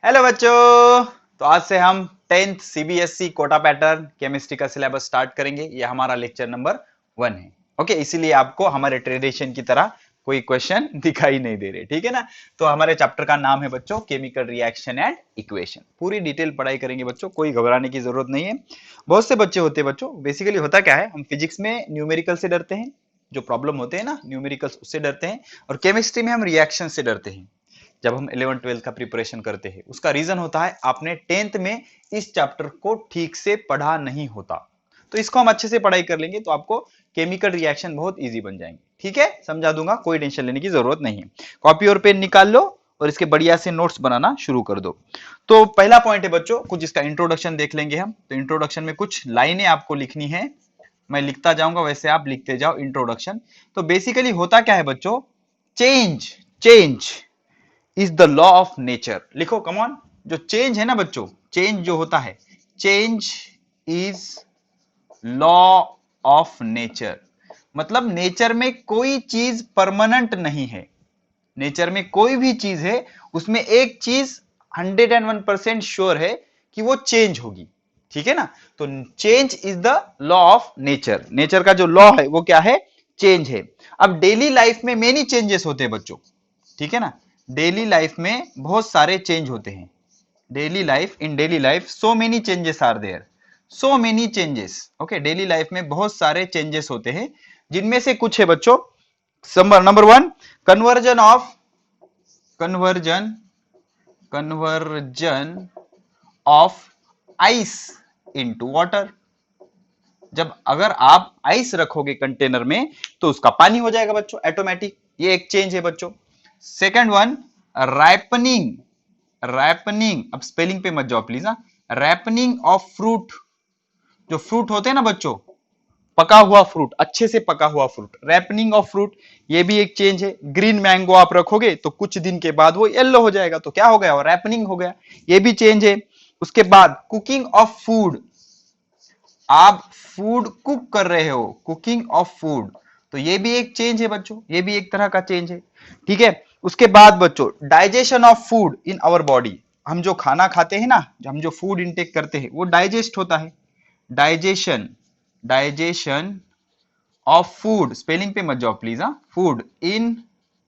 Hello बच्चों। तो आज से हम 10th CBSE Kota pattern chemistry का सिलेबस स्टार्ट करेंगे। ये हमारा लेक्चर नंबर 1 है। ओके, इसीलिए आपको हमारे ट्रेडिशन की तरह कोई क्वेश्चन दिखाई नहीं दे रहे, ठीक है ना। तो हमारे चैप्टर का नाम है बच्चों केमिकल रिएक्शन एंड इक्वेशन। पूरी डिटेल पढ़ाई करेंगे बच्चों, कोई घबराने की जरूरत नहीं है। बहुत से बच्चे होते हैं बच्चों, बेसिकली होता क्या है, हम फिजिक्स में न्यूमेरिकल से डरते हैं, जो प्रॉब्लम होते हैं ना न्यूमेरिकल्स, उससे डरते हैं। और केमिस्ट्री में हम रिएक्शन से डरते हैं जब हम 11th-12th का प्रिपरेशन करते हैं। उसका रीजन होता है आपने 10th में इस चैप्टर को ठीक से पढ़ा नहीं होता। तो इसको हम अच्छे से पढ़ाई कर लेंगे तो आपको केमिकल रिएक्शन बहुत इजी बन जाएंगे। ठीक है, समझा दूंगा, कोई टेंशन लेने की जरूरत नहीं है। कॉपी और पेन निकाल लो और इसके बढ़िया से नोट्स बनाना शुरू कर दो। तो पहला पॉइंट है बच्चों, कुछ इसका इंट्रोडक्शन देख लेंगे हम। तो इंट्रोडक्शन में कुछ लाइनें आपको लिखनी है, मैं लिखता जाऊंगा, वैसे आप लिखते जाओ इंट्रोडक्शन। तो बेसिकली होता क्या है बच्चों, change change is the law of nature. लिखो कम ऑन। जो चेंज है ना बच्चों, चेंज जो होता है, change is law of nature. मतलब नेचर में कोई चीज परमानेंट नहीं है। नेचर में कोई भी चीज है, उसमें एक चीज 101% श्योर है कि वो चेंज होगी। ठीक है ना। तो change is the law of nature. Nature का जो लॉ है वो क्या है, चेंज है। अब डेली लाइफ में मेनी चेंजेस होते हैं बच्चों, ठीक है ना। डेली लाइफ में बहुत सारे चेंज होते हैं। Daily life, in daily life so many changes are there, so many changes. Okay, daily life में बहुत सारे चेंजेस होते हैं, जिनमें से कुछ है बच्चों। Number 1, conversion of conversion conversion of ice into water. जब अगर आप आइस रखोगे कंटेनर में तो उसका पानी हो जाएगा बच्चों, ऑटोमेटिक। ये एक चेंज है बच्चों। Second one, ripening. रैपनिंग, अब स्पेलिंग पे मत जाओ प्लीज। हाँ, रैपनिंग ऑफ फ्रूट। जो फ्रूट होते हैं ना बच्चों, पका हुआ फ्रूट, अच्छे से पका हुआ फ्रूट, रैपनिंग ऑफ फ्रूट, ये भी एक चेंज है। ग्रीन मैंगो आप रखोगे तो कुछ दिन के बाद वो येलो हो जाएगा, तो क्या हो गया, वो रैपनिंग हो गया, ये भी चेंज है। उसके बाद कुकिंग ऑफ फूड, आप फूड कुक कर रहे हो, कुकिंग ऑफ फूड, तो ये भी एक चेंज है बच्चों, ये भी एक तरह का चेंज है। ठीक है। उसके बाद बच्चों, digestion of food in our body. हम जो खाना खाते हैं ना, हम जो फूड इंटेक करते हैं वो डाइजेस्ट होता है। Digestion, digestion of food, spelling पे मत जाओ प्लीज। हाँ, फूड इन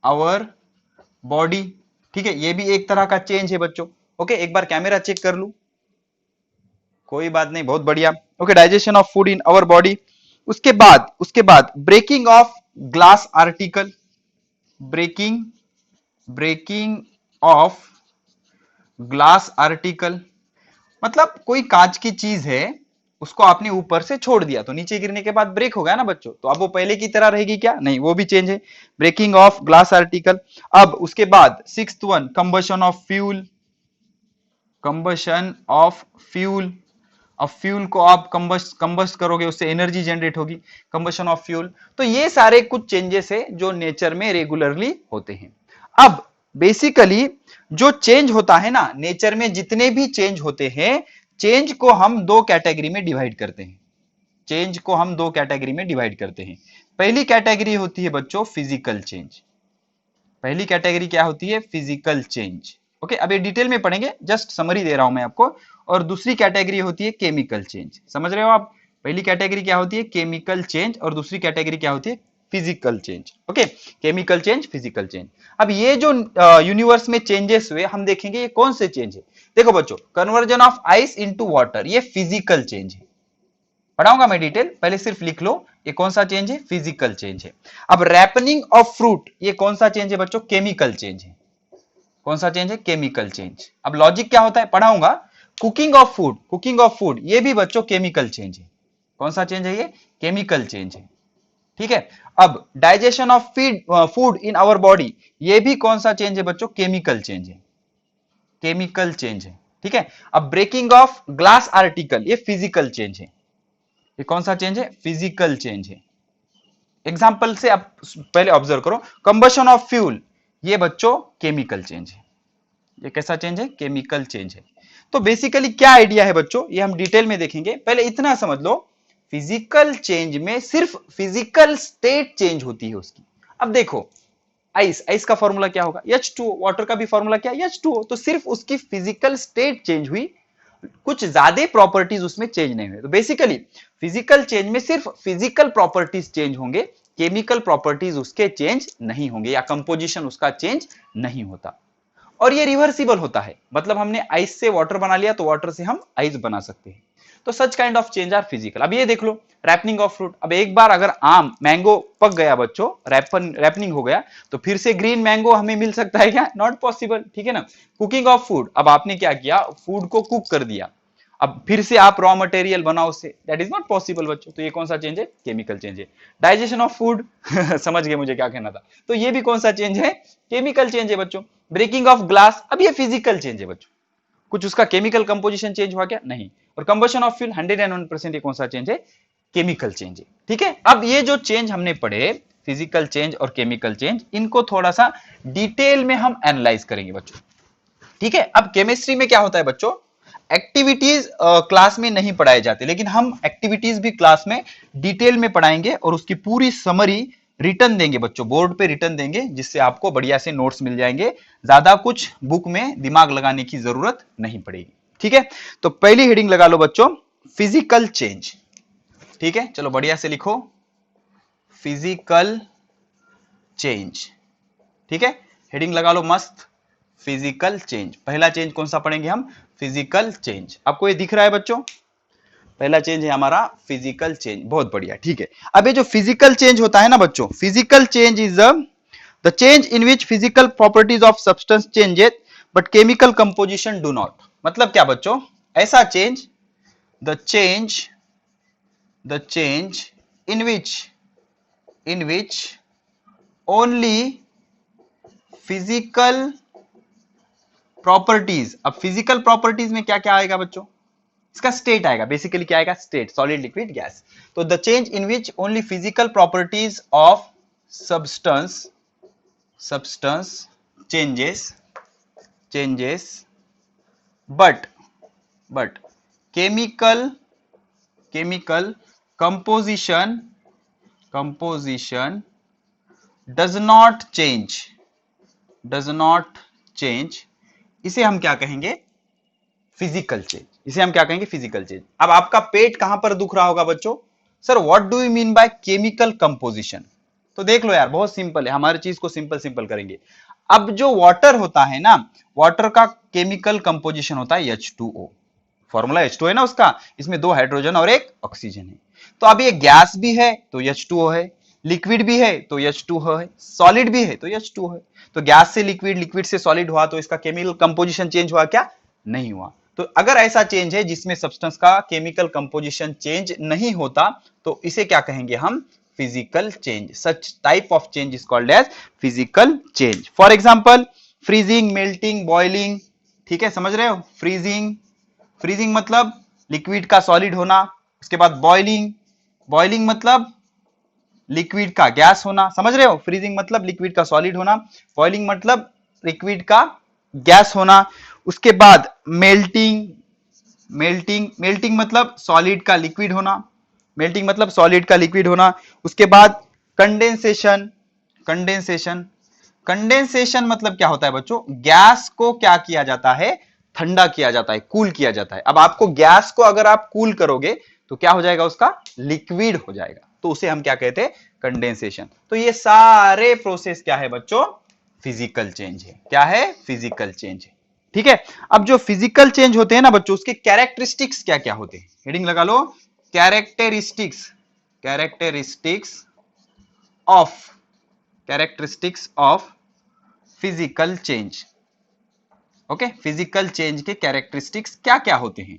आवर बॉडी। ठीक है, ये भी एक तरह का चेंज है बच्चों। ओके, एक बार कैमरा चेक कर लू, कोई बात नहीं, बहुत बढ़िया। Okay, digestion of food in our body. उसके बाद breaking of glass article. Breaking breaking of glass article, मतलब कोई कांच की चीज है, उसको आपने ऊपर से छोड़ दिया तो नीचे गिरने के बाद ब्रेक हो गया ना बच्चों, तो अब वो पहले की तरह रहेगी क्या, नहीं, वो भी चेंज है। Breaking of glass article. अब उसके बाद sixth one, combustion of fuel. Combustion of fuel, अब फ्यूल को आप कंबस्ट करोगे, उससे एनर्जी जनरेट होगी, कंबशन ऑफ फ्यूल। तो ये सारे कुछ चेंजेस है जो नेचर में रेगुलरली होते हैं। अब बेसिकली जो चेंज होता है ना नेचर में, जितने भी चेंज होते हैं, चेंज को हम दो कैटेगरी में डिवाइड करते हैं। चेंज को हम दो कैटेगरी में डिवाइड करते हैं। पहली कैटेगरी होती है बच्चों फिजिकल चेंज। पहली कैटेगरी क्या होती है, फिजिकल चेंज। ओके, अब ये डिटेल में पढ़ेंगे, जस्ट समरी दे रहा हूं मैं आपको। और दूसरी कैटेगरी होती है केमिकल चेंज। समझ रहे हो आप, पहली कैटेगरी क्या होती है, केमिकल चेंज, और दूसरी कैटेगरी क्या होती है, physical change. Okay, chemical change, physical change. अब ये जो यूनिवर्स में चेंजेस हुए, हम देखेंगे ये कौन से चेंज है। देखो बच्चों, conversion of ice into water, ये फिजिकल चेंज है। पढ़ाऊंगा मैं डिटेल, पहले सिर्फ लिख लो ये कौन सा चेंज है, फिजिकल चेंज है। अब रैपनिंग ऑफ फ्रूट, ये कौन सा चेंज है बच्चों, केमिकल चेंज है। कौन सा चेंज है, केमिकल चेंज। अब लॉजिक क्या होता है पढ़ाऊंगा। Cooking of food, cooking of food, ये भी बच्चों केमिकल चेंज है। कौन सा चेंज है ये, केमिकल चेंज है। ठीक है। अब digestion of feed food in our body, ये भी कौन सा चेंज है बच्चों, केमिकल चेंज है, केमिकल चेंज है। ठीक है। अब ब्रेकिंग ऑफ ग्लास आर्टिकल, ये फिजिकल चेंज है। ये कौन सा चेंज है, फिजिकल चेंज है। एग्जाम्पल से आप पहले ऑब्जर्व करो, कंबशन ऑफ फ्यूल, ये बच्चों केमिकल चेंज है। ये कैसा चेंज है, केमिकल चेंज है। तो बेसिकली क्या आइडिया है बच्चों, ये हम डिटेल में देखेंगे। पहले इतना समझ लो, फिजिकल चेंज में सिर्फ फिजिकल स्टेट चेंज होती है उसकी। अब देखो, आइस, आइस का फॉर्मूला क्या होगा H2O, वाटर का भी फॉर्मूला क्या है H2O। तो सिर्फ उसकी फिजिकल स्टेट चेंज हुई, कुछ ज्यादा प्रॉपर्टीज उसमें चेंज नहीं हुए। तो बेसिकली फिजिकल चेंज में सिर्फ फिजिकल प्रॉपर्टीज चेंज होंगे, केमिकल प्रॉपर्टीज उसके चेंज नहीं होंगे, या कंपोजिशन उसका चेंज नहीं होता। और ये रिवर्सिबल होता है, मतलब हमने आइस से वाटर बना लिया तो वाटर से हम आइस बना सकते हैं। तो such kind of change are physical. अब ये देख लो रैपनिंग ऑफ फ्रूट। अब एक बार अगर आम मैंगो पक गया बच्चों, रैपनिंग हो गया, तो फिर से ग्रीन मैंगो हमें मिल सकता है क्या? नॉट पॉसिबल, ठीक है ना। कुकिंग ऑफ फूड, अब आपने क्या किया, फूड को कुक कर दिया, अब फिर से आप रॉ मटेरियल बनाओ उससे, दैट इज नॉट पॉसिबल बच्चों। तो ये कौन सा चेंज है? केमिकल चेंज है। डाइजेशन ऑफ फूड समझ गए मुझे क्या कहना था। तो ये भी कौन सा चेंज है? केमिकल चेंज है बच्चों। ब्रेकिंग ऑफ ग्लास, अब ये फिजिकल चेंज है बच्चों, कुछ उसका केमिकल कंपोजिशन चेंज हुआ क्या? नहीं। और कंबशन ऑफ फ्यूल 101%, ये कौन सा चेंज है? केमिकल चेंज है, ठीक है। अब ये जो चेंज हमने पढ़े, फिजिकल चेंज और केमिकल चेंज, इनको थोड़ा सा डिटेल में हम एनालाइज करेंगे बच्चों, ठीक है। अब केमिस्ट्री में क्या होता है बच्चों, एक्टिविटीज क्लास में नहीं पढ़ाए जाते, लेकिन हम एक्टिविटीज भी क्लास में डिटेल में पढ़ाएंगे और उसकी पूरी समरी रिटर्न देंगे बच्चों, बोर्ड पे रिटर्न देंगे, जिससे आपको बढ़िया से नोट्स मिल जाएंगे, ज्यादा कुछ बुक में दिमाग लगाने की जरूरत नहीं पड़ेगी, ठीक है। तो पहली हेडिंग लगा लो बच्चों, फिजिकल चेंज, ठीक है। चलो बढ़िया से लिखो, फिजिकल चेंज, ठीक है। हेडिंग लगा लो मस्त, फिजिकल चेंज। पहला चेंज कौन सा पढ़ेंगे हम? Physical change. आपको ये दिख रहा है बच्चों, पहला चेंज है हमारा फिजिकल चेंज, बहुत बढ़िया, ठीक है। अब ये जो फिजिकल चेंज होता है ना बच्चों, physical change is the change in which physical properties of substance changes but chemical composition do not. मतलब क्या बच्चों, ऐसा change, the change in which only physical properties. अब फिजिकल प्रॉपर्टीज में क्या क्या आएगा बच्चों? इसका स्टेट आएगा, बेसिकली क्या आएगा? State, solid, liquid, gas. तो the change in which only physical properties of substance changes but chemical composition does not change. इसे हम क्या कहेंगे? Physical change. इसे हम क्या कहेंगे? Physical change. अब आपका पेट कहां पर दुख रहा होगा बच्चों? Sir what do you mean by chemical composition? तो देख लो यार, बहुत सिंपल है, हमारी चीज को सिंपल करेंगे। अब जो वाटर होता है ना, वाटर का केमिकल कंपोजिशन होता है H2O, फॉर्मूला H2O है ना उसका, इसमें 2 हाइड्रोजन और 1 ऑक्सीजन है। तो अब ये गैस भी है तो H2O है, लिक्विड भी है तो H2O है, सॉलिड भी है तो H2O है। तो गैस से लिक्विड, लिक्विड से सॉलिड हुआ तो इसका केमिकल कंपोजिशन चेंज हुआ क्या? नहीं हुआ। तो अगर ऐसा चेंज है जिसमें सब्सटेंस का केमिकल कंपोजिशन चेंज नहीं होता, तो इसे क्या कहेंगे हम? Physical change. Such type of change is called as physical change. For example freezing, melting, boiling, ठीक है, समझ रहे हो? फ्रीजिंग मतलब लिक्विड का सॉलिड होना, उसके बाद बॉइलिंग मतलब लिक्विड का गैस होना, समझ रहे हो? फ्रीजिंग मतलब लिक्विड का सॉलिड होना, बॉइलिंग मतलब लिक्विड का गैस होना। उसके बाद मेल्टिंग मतलब सॉलिड का लिक्विड होना, उसके बाद कंडेंसेशन मतलब क्या होता है बच्चों? गैस को क्या किया जाता है? ठंडा किया जाता है, कूल किया जाता है। अब आपको गैस को अगर आप कूल करोगे तो क्या हो जाएगा? उसका लिक्विड हो जाएगा, तो उसे हम क्या कहते हैं? कंडेंसेशन। तो ये सारे प्रोसेस क्या है बच्चों? फिजिकल चेंज है। क्या है? फिजिकल चेंज है, ठीक है। अब जो फिजिकल चेंज होते हैं ना बच्चों, उसके कैरेक्टरिस्टिक्स क्या क्या होते हैं? हेडिंग लगा लो, characteristics of physical change. Okay, physical change के कैरेक्टरिस्टिक्स क्या क्या होते हैं?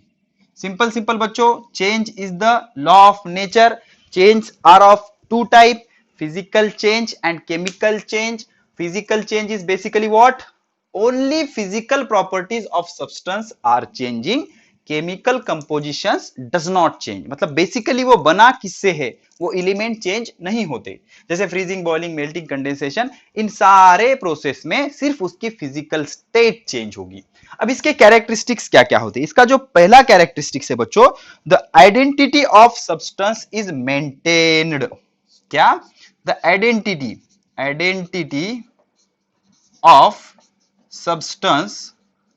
सिंपल बच्चों, change is the law of nature. Change are of 2 type, physical change and chemical change. Physical change is basically what? Only physical properties of substance are changing, chemical compositions does not change. मतलब basically वो बना किससे है, वो element change नहीं होते। जैसे freezing, boiling, melting, condensation, इन सारे प्रोसेस में सिर्फ उसकी फिजिकल स्टेट चेंज होगी। अब इसके कैरेक्टरिस्टिक्स क्या क्या होते हैं? इसका जो पहला कैरेक्टरिस्टिक्स है बच्चों, the identity of substance is maintained. क्या? The identity of substance,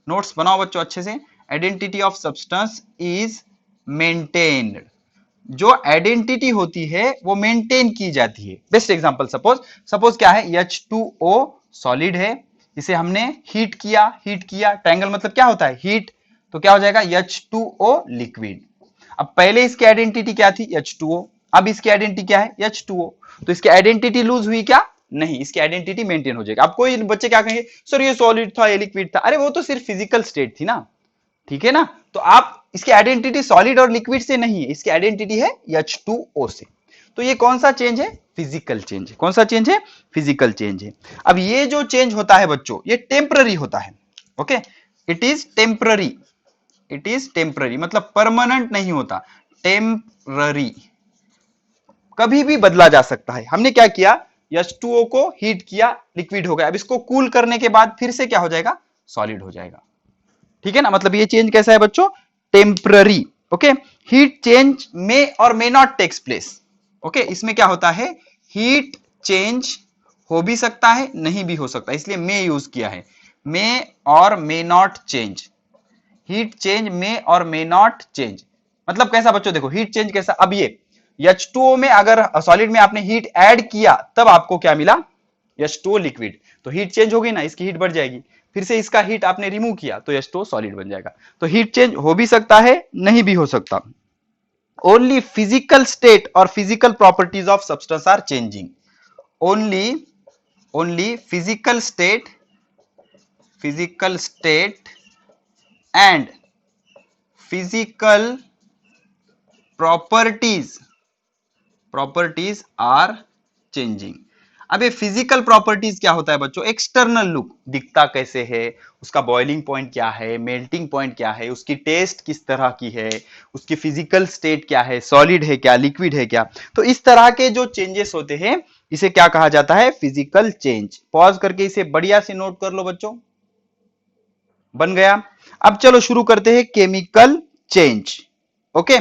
notes बनाओ बच्चों अच्छे से, identity of substance is maintained. जो आइडेंटिटी होती है वो मेंटेन की जाती है। बेस्ट एग्जांपल, सपोज क्या है, H2O सॉलिड है, इसे हमने हीट किया, ट्रायंगल मतलब क्या होता है, हीट, तो क्या हो जाएगा H2O लिक्विड। अब पहले इसकी आइडेंटिटी क्या थी, H2O, अब इसकी आइडेंटिटी क्या है, H2O, तो इसकी आइडेंटिटी लूज हुई क्या, नहीं, इसकी आइडेंटिटी मेंटेन हो जाएगा। अब कोई बच्चे क्या कहेंगे, सर ये सॉलिड था, ये लिक्विड था, अरे वो तो सिर्फ फिजिकल स्टेट थी ना, ठीक है ना, तो आप इसकी आइडेंटिटी सॉलिड और लिक्विड से नहीं है, इसकी आइडेंटिटी है H2O से। तो ये कौन सा चेंज है, फिजिकल चेंज है। कौन सा चेंज है, फिजिकल चेंज है। अब ये जो चेंज होता है बच्चों, ये टेम्पररी होता है। Okay, it is temporary, it is temporary मतलब परमानेंट नहीं होता, टेम्पररी, कभी भी बदला जा सकता है। हमने क्या किया, H2O को हीट किया, लिक्विड हो गया, अब इसको कूल करने के बाद फिर से क्या हो जाएगा, सॉलिड हो जाएगा, ठीक है ना। मतलब ये चेंज कैसा है बच्चों, temporary. Okay, heat change may और may not takes place. Okay, इसमें क्या होता है, हीट चेंज हो भी सकता है, नहीं भी हो सकता, इसलिए मे यूज किया है, मे और may not change, heat change may और मे नॉट चेंज। मतलब कैसा बच्चों, देखो हीट चेंज कैसा, अब ये H2O में अगर सॉलिड में आपने हीट ऐड किया तब आपको क्या मिला, H2O लिक्विड, तो हीट चेंज होगी ना, इसकी हीट बढ़ जाएगी, फिर से इसका हीट आपने रिमूव किया तो H2O सॉलिड बन जाएगा। तो हीट चेंज हो भी सकता है, नहीं भी हो सकता। ओनली फिजिकल स्टेट और physical properties of substance are changing, only physical state and physical properties are changing. अब ये फिजिकल प्रॉपर्टीज क्या होता है बच्चों, एक्सटर्नल लुक, दिखता कैसे है, उसका बॉइलिंग पॉइंट क्या है, मेल्टिंग पॉइंट क्या है, उसकी टेस्ट किस तरह की है, उसकी फिजिकल स्टेट क्या है, सॉलिड है क्या, लिक्विड है क्या, तो इस तरह के जो चेंजेस होते हैं इसे क्या कहा जाता है, फिजिकल चेंज। पॉज करके इसे बढ़िया से नोट कर लो बच्चों, बन गया। अब चलो शुरू करते हैं केमिकल चेंज। ओके,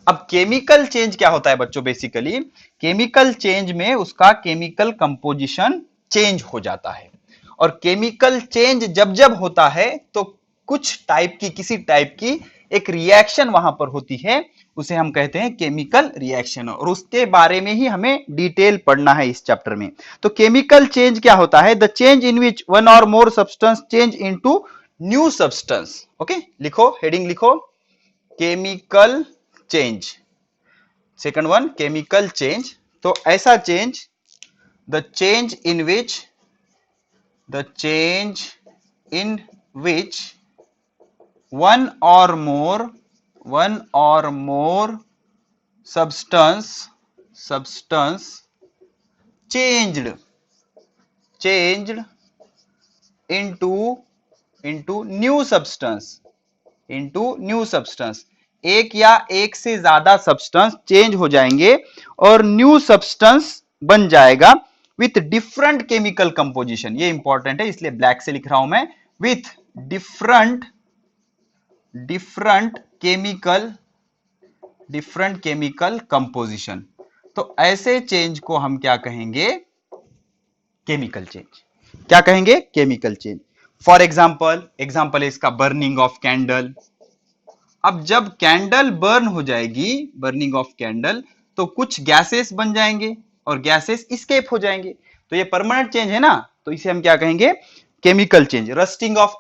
अब केमिकल चेंज क्या होता है बच्चों, बेसिकली केमिकल चेंज में उसका केमिकल कंपोजिशन चेंज हो जाता है, और केमिकल चेंज जब जब होता है तो कुछ टाइप की, किसी टाइप की एक रिएक्शन वहां पर होती है, उसे हम कहते हैं केमिकल रिएक्शन, और उसके बारे में ही हमें डिटेल पढ़ना है इस चैप्टर में। तो केमिकल चेंज क्या होता है, the change in which one or more substance change into new substance. Okay, लिखो, हेडिंग लिखो, chemical change. Second one, chemical change, तो ऐसा change, the change in which one or more substance changed into new substance, एक या एक से ज्यादा substance change हो जाएंगे और न्यू सब्सटेंस बन जाएगा विथ डिफरेंट केमिकल कंपोजिशन। ये इंपॉर्टेंट है इसलिए ब्लैक से लिख रहा हूं मैं, विथ डिफरेंट केमिकल कंपोजिशन। तो ऐसे चेंज को हम क्या कहेंगे, केमिकल चेंज। क्या कहेंगे, केमिकल चेंज। फॉर एग्जाम्पल है इसका बर्निंग ऑफ कैंडल। अब जब कैंडल बर्न हो जाएगी, बर्निंग ऑफ कैंडल, तो कुछ गैसेस बन जाएंगे और गैसेस इस्केप हो जाएंगे, तो ये परमानेंट चेंज है ना, तो इसे हम क्या कहेंगे, chemical change. Rusting of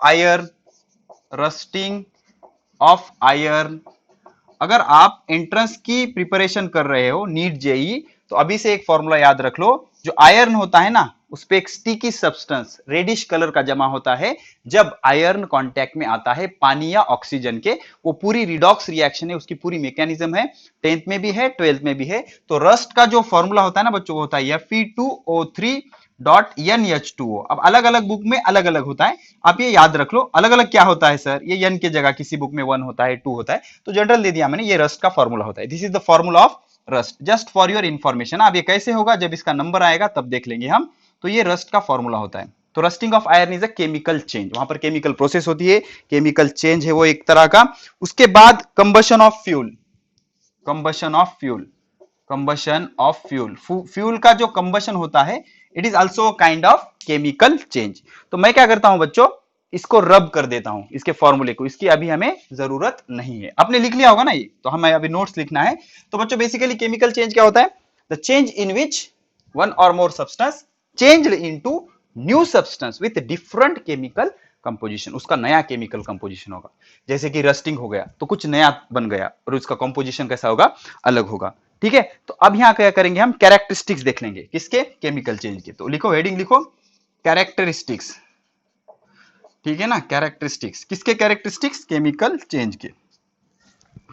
iron, अगर आप एंट्रेंस की प्रिपरेशन कर रहे हो, नीट जेई, तो अभी से एक फॉर्मूला याद रख लो, जो आयरन होता है ना, उस पे एक स्टिकी सब्सटेंस रेडिश कलर का जमा होता है, जब आयरन कांटेक्ट में आता है पानी या ऑक्सीजन के, वो पूरी रिडॉक्स रिएक्शन है, उसकी पूरी मैकेनिज्म है, 10th में भी है, 12th में भी है। तो रस्ट का जो फॉर्मूला होता है ना बच्चों, वो होता है Fe2O3.NH2O। अब अलग अलग बुक में अलग अलग होता है, आप ये याद रख लो। अलग अलग क्या होता है सर, ये n की जगह किसी बुक में 1 होता है, 2 होता है, तो जनरल दे दिया मैंने, ये रस्ट का फॉर्मूला होता है। This is the formula of rust, just for your information. अब ये कैसे होगा, जब इसका नंबर आएगा तब देख लेंगे हम। तो ये रस्ट का फॉर्मूला होता है। तो rusting of iron is a chemical change, वहां पर केमिकल प्रोसेस होती है, केमिकल चेंज है वो एक तरह का। उसके बाद कंबशन ऑफ फ्यूल, फ्यूल का जो कंबशन होता है, it is also kind of chemical change. तो मैं क्या करता हूं बच्चों, इसको रब कर देता हूं, इसके फॉर्मूले को, इसकी अभी हमें जरूरत नहीं है। आपने लिख लिया होगा ना ये, तो हमें अभी नोट्स लिखना है। तो बच्चों बेसिकली केमिकल चेंज क्या होता है? The change in which one or more substance changed into new substance with different chemical composition, उसका नया केमिकल कंपोजिशन होगा। जैसे कि रस्टिंग हो गया तो कुछ नया बन गया और उसका कंपोजिशन कैसा होगा? अलग होगा। ठीक है, तो अब यहां क्या करेंगे हम? कैरेक्टरिस्टिक्स देख लेंगे किसके? केमिकल चेंज के। तो लिखो, हेडिंग लिखो कैरेक्टरिस्टिक्स। ठीक है ना, कैरेक्टरिस्टिक्स किसके? कैरेक्टरिस्टिक्स केमिकल चेंज के।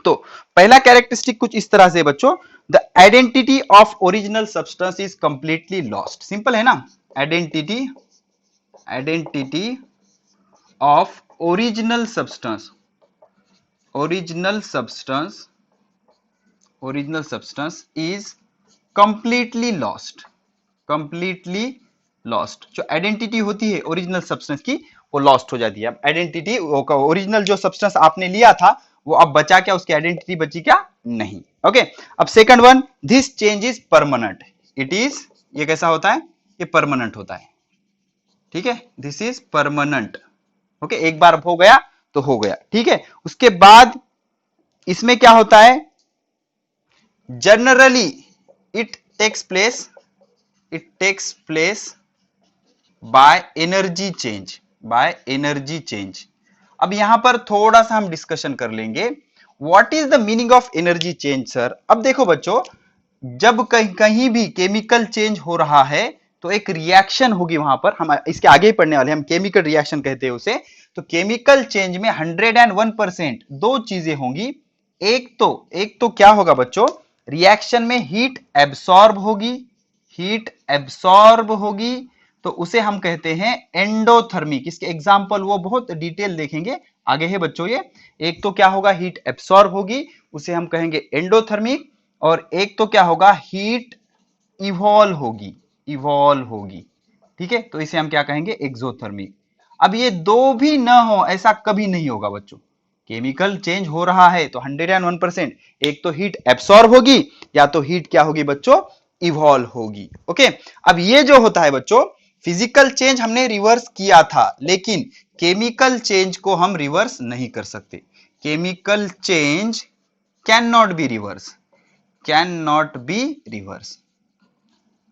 तो पहला कैरेक्टरिस्टिक कुछ इस तरह से बच्चों, the identity of original substance is completely lost. Simple है ना, identity of original substance is completely lost. जो आइडेंटिटी होती है ओरिजिनल सब्सटेंस की, वो लॉस्ट हो जाती है। अब आइडेंटिटी ओरिजिनल जो सब्सटेंस आपने लिया था वो अब बचा क्या? उसकी आइडेंटिटी बची क्या? नहीं। ओके, अब second one, this change is permanent. It is, ये कैसा होता है? ये परमानेंट होता है। ठीक है, दिस इज परमानेंट। ओके, एक बार हो गया तो हो गया। ठीक है, उसके बाद इसमें क्या होता है? Generally it takes place by energy change. अब यहां पर थोड़ा सा हम डिस्कशन कर लेंगे, what is the meaning of energy change sir? अब देखो बच्चों, जब कहीं भी केमिकल चेंज हो रहा है तो एक रिएक्शन होगी वहां पर, हम इसके आगे ही पढ़ने वाले, हम केमिकल रिएक्शन कहते हैं उसे। तो केमिकल चेंज में 101% दो चीजें होंगी। एक तो क्या होगा बच्चों? रिएक्शन में हीट एब्सॉर्ब होगी, तो उसे हम कहते हैं एंडोथर्मिक। इसके एग्जाम्पल वो बहुत डिटेल देखेंगे, आगे है बच्चों ये। एक तो क्या होगा? हीट एब्सॉर्ब होगी, उसे हम कहेंगे एंडोथर्मिक। और एक तो क्या होगा? हीट इवॉल्व होगी। ठीक है, तो इसे हम क्या कहेंगे? एक्सोथर्मिक। अब ये दो भी ना हो, ऐसा कभी नहीं होगा बच्चों। केमिकल चेंज हो रहा है तो 101% एक तो हीट एब्सॉर्ब होगी, या तो हीट क्या होगी बच्चों? इवॉल्व होगी। ओके, अब ये जो होता है बच्चों, फिजिकल चेंज हमने रिवर्स किया था, लेकिन केमिकल चेंज को हम रिवर्स नहीं कर सकते। Chemical change can not be reverse.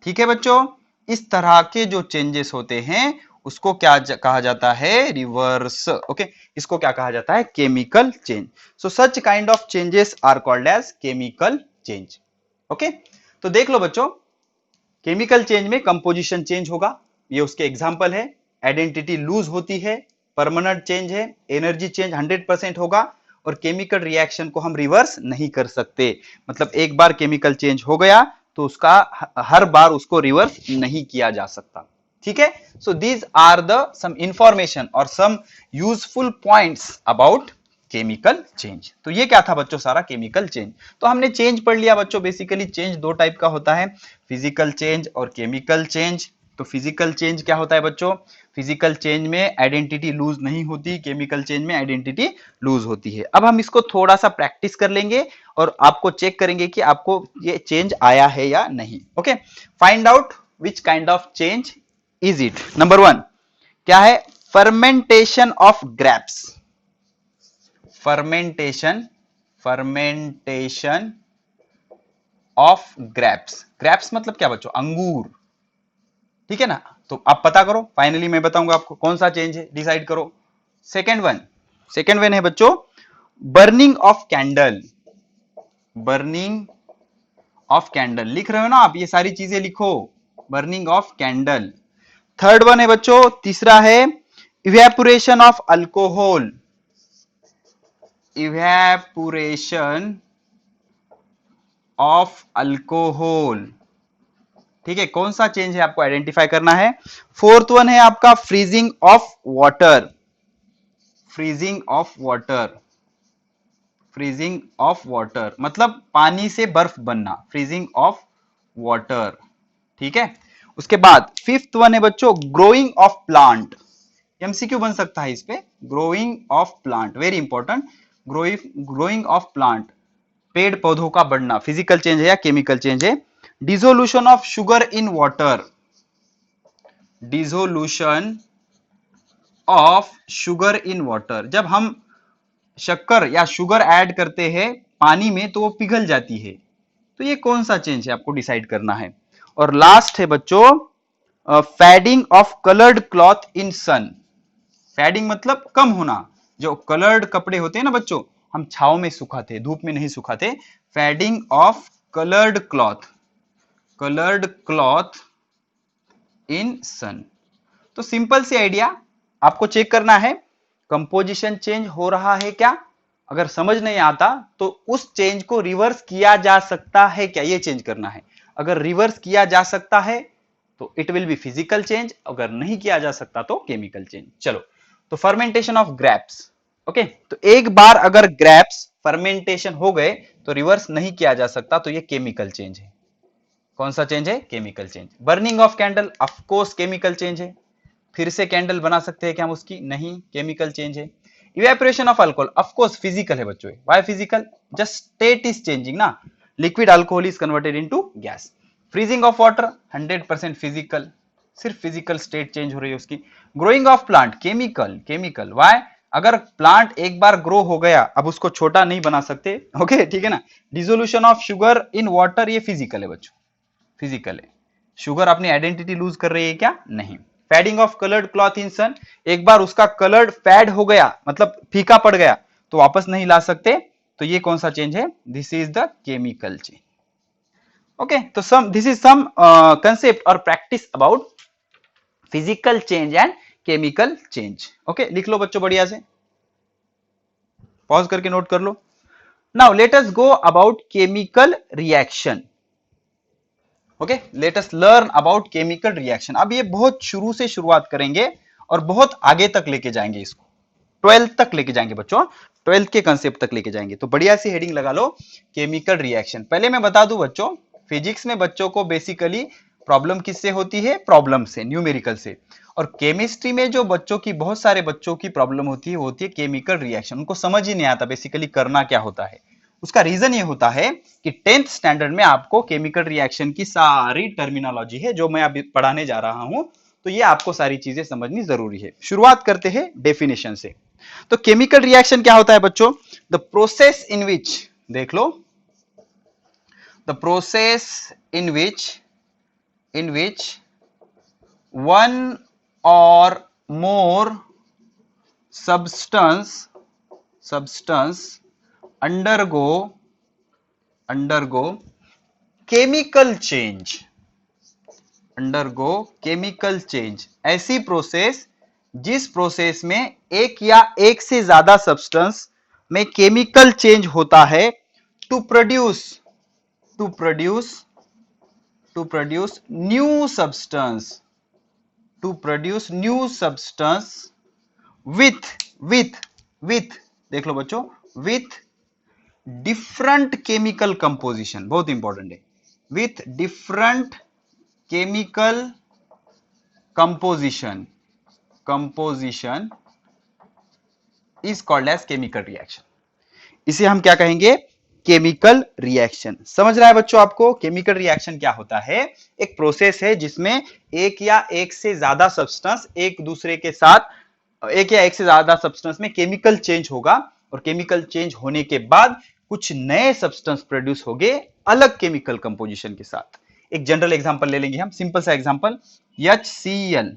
ठीक है बच्चों, इस तरह के जो चेंजेस होते हैं उसको क्या कहा जाता है? रिवर्स। ओके, इसको क्या कहा जाता है? Chemical change. So such kind of changes are called as chemical change. Okay, तो देख लो बच्चों, केमिकल चेंज में कंपोजिशन चेंज होगा, ये उसके एग्जाम्पल है। आइडेंटिटी लूज होती है, परमानेंट चेंज है, एनर्जी चेंज 100% होगा, और केमिकल रिएक्शन को हम रिवर्स नहीं कर सकते। मतलब एक बार केमिकल चेंज हो गया तो उसका हर बार उसको रिवर्स नहीं किया जा सकता। ठीक है, so these are the some information और some useful points about chemical change. तो ये क्या था बच्चों? सारा केमिकल चेंज। तो हमने चेंज पढ़ लिया बच्चों। बेसिकली चेंज दो टाइप का होता है, फिजिकल चेंज और केमिकल चेंज। तो फिजिकल चेंज क्या होता है बच्चों? फिजिकल चेंज में आइडेंटिटी लूज नहीं होती, केमिकल चेंज में आइडेंटिटी लूज होती है। अब हम इसको थोड़ा सा प्रैक्टिस कर लेंगे और आपको चेक करेंगे कि आपको ये चेंज आया है या नहीं। Okay, find out which kind of change is it. Number 1 क्या है? Fermentation of grapes. Fermentation of grapes मतलब क्या बच्चों? अंगूर। ठीक है ना, तो आप पता करो, फाइनली मैं बताऊंगा आपको कौन सा चेंज है, डिसाइड करो। सेकेंड वन है बच्चों, बर्निंग ऑफ कैंडल। लिख रहे हो ना आप? ये सारी चीजें लिखो, burning of candle. Third one है बच्चों, तीसरा है इवेपोरेशन ऑफ अल्कोहल। ठीक है, कौन सा चेंज है आपको आइडेंटिफाई करना है। फोर्थ वन है आपका फ्रीजिंग ऑफ वाटर। मतलब पानी से बर्फ बनना, फ्रीजिंग ऑफ वाटर। ठीक है, उसके बाद फिफ्थ वन है बच्चों ग्रोइंग ऑफ प्लांट। एमसीक्यू बन सकता है इस पे, growing of plant, very important. Growing of plant, पेड़ पौधों का बढ़ना, फिजिकल चेंज है या केमिकल चेंज है। Dissolution of sugar in water. Dissolution of sugar in water. जब हम शक्कर या शुगर ऐड करते हैं पानी में तो वो पिघल जाती है, तो ये कौन सा चेंज है आपको डिसाइड करना है। और लास्ट है बच्चों fading of coloured cloth in sun. Fading मतलब कम होना। जो कलर्ड कपड़े होते हैं ना बच्चों, हम छाव में सुखाते, धूप में नहीं सुखाते। Fading of coloured cloth, coloured cloth in sun. तो सिंपल सी आइडिया, आपको चेक करना है कंपोजिशन चेंज हो रहा है क्या। अगर समझ नहीं आता तो उस चेंज को रिवर्स किया जा सकता है क्या, ये चेंज करना है। अगर रिवर्स किया जा सकता है तो it will be physical change, अगर नहीं किया जा सकता तो केमिकल चेंज। चलो, तो फर्मेंटेशन ऑफ ग्रेप्स। ओके, तो एक बार अगर ग्रेप्स फर्मेंटेशन हो गए तो रिवर्स नहीं किया जा सकता, तो ये केमिकल चेंज है। कौन सा चेंज है, chemical change. Burning of candle, of course chemical change है। फिर से कैंडल बना सकते हैं क्या हम उसकी, नहीं, केमिकल चेंज है। Evaporation of alcohol, of course physical है बच्चों। Why physical, just state is changing ना, liquid alcohol is converted into gas. Freezing of water 100% physical, सिर्फ फिजिकल स्टेट चेंज हो रही है उसकी। Growing of plant, chemical, chemical. Why, अगर plant एक बार ग्रो हो गया अब उसको छोटा नहीं बना सकते। ओके, ठीक है ना। Dissolution of sugar in water, ये फिजिकल है बच्चों, फिजिकल है। शुगर अपनी आइडेंटिटी लूज कर रही है क्या, नहीं। Fading of coloured cloth in sun, एक बार उसका कलर्ड फेड हो गया मतलब फीका पड़ गया तो वापस नहीं ला सकते, तो ये कौन सा चेंज है, this is the chemical change. Okay, तो दिस इज सम कंसेप्ट और practice about physical change and chemical change. Okay, लिख लो बच्चों बढ़िया से, पॉज करके नोट कर लो। Now let us go about chemical reaction. Okay, let us learn about chemical reaction. अब ये बहुत शुरू से शुरुआत करेंगे और बहुत आगे तक लेके जाएंगे इसको, 12th तक लेके जाएंगे बच्चों, 12th के कंसेप्ट तक लेके जाएंगे। तो बढ़िया सी हेडिंग लगा लो, केमिकल रिएक्शन। पहले मैं बता दूं बच्चों, फिजिक्स में बच्चों को बेसिकली प्रॉब्लम किससे होती है, प्रॉब्लम से, न्यूमेरिकल से। और केमिस्ट्री में जो बच्चों की, बहुत सारे बच्चों की प्रॉब्लम होती है, वो होती है केमिकल रिएक्शन। उनको समझ ही नहीं आता बेसिकली करना क्या होता है। उसका रीजन ये होता है कि 10th स्टैंडर्ड में आपको केमिकल रिएक्शन की सारी टर्मिनोलॉजी है जो मैं अभी पढ़ाने जा रहा हूं, तो ये आपको सारी चीजें समझनी जरूरी है। शुरुआत करते हैं डेफिनेशन से। तो केमिकल रिएक्शन क्या होता है बच्चों, द प्रोसेस इन विच, देख लो, the process in which one or more substance undergo chemical change, ऐसी प्रोसेस जिस प्रोसेस में एक या एक से ज्यादा सब्सटेंस में केमिकल चेंज होता है to produce new substance with देख लो बच्चों, विथ डिफरेंट केमिकल कंपोजिशन, बहुत इंपॉर्टेंट है, with different chemical composition is called as chemical reaction. इसे हम क्या कहेंगे, केमिकल रिएक्शन। समझ रहा है बच्चों आपको, केमिकल रिएक्शन क्या होता है, एक प्रोसेस है जिसमें एक या एक से ज्यादा सब्सटेंस एक दूसरे के साथ, एक या एक से ज्यादा सब्सटेंस में केमिकल चेंज होगा, और केमिकल चेंज होने के बाद कुछ नए सब्सटेंस प्रोड्यूस होंगे अलग केमिकल कंपोजिशन के साथ। एक जनरल एग्जांपल ले लेंगे हम, सिंपल सा एग्जांपल, HCl,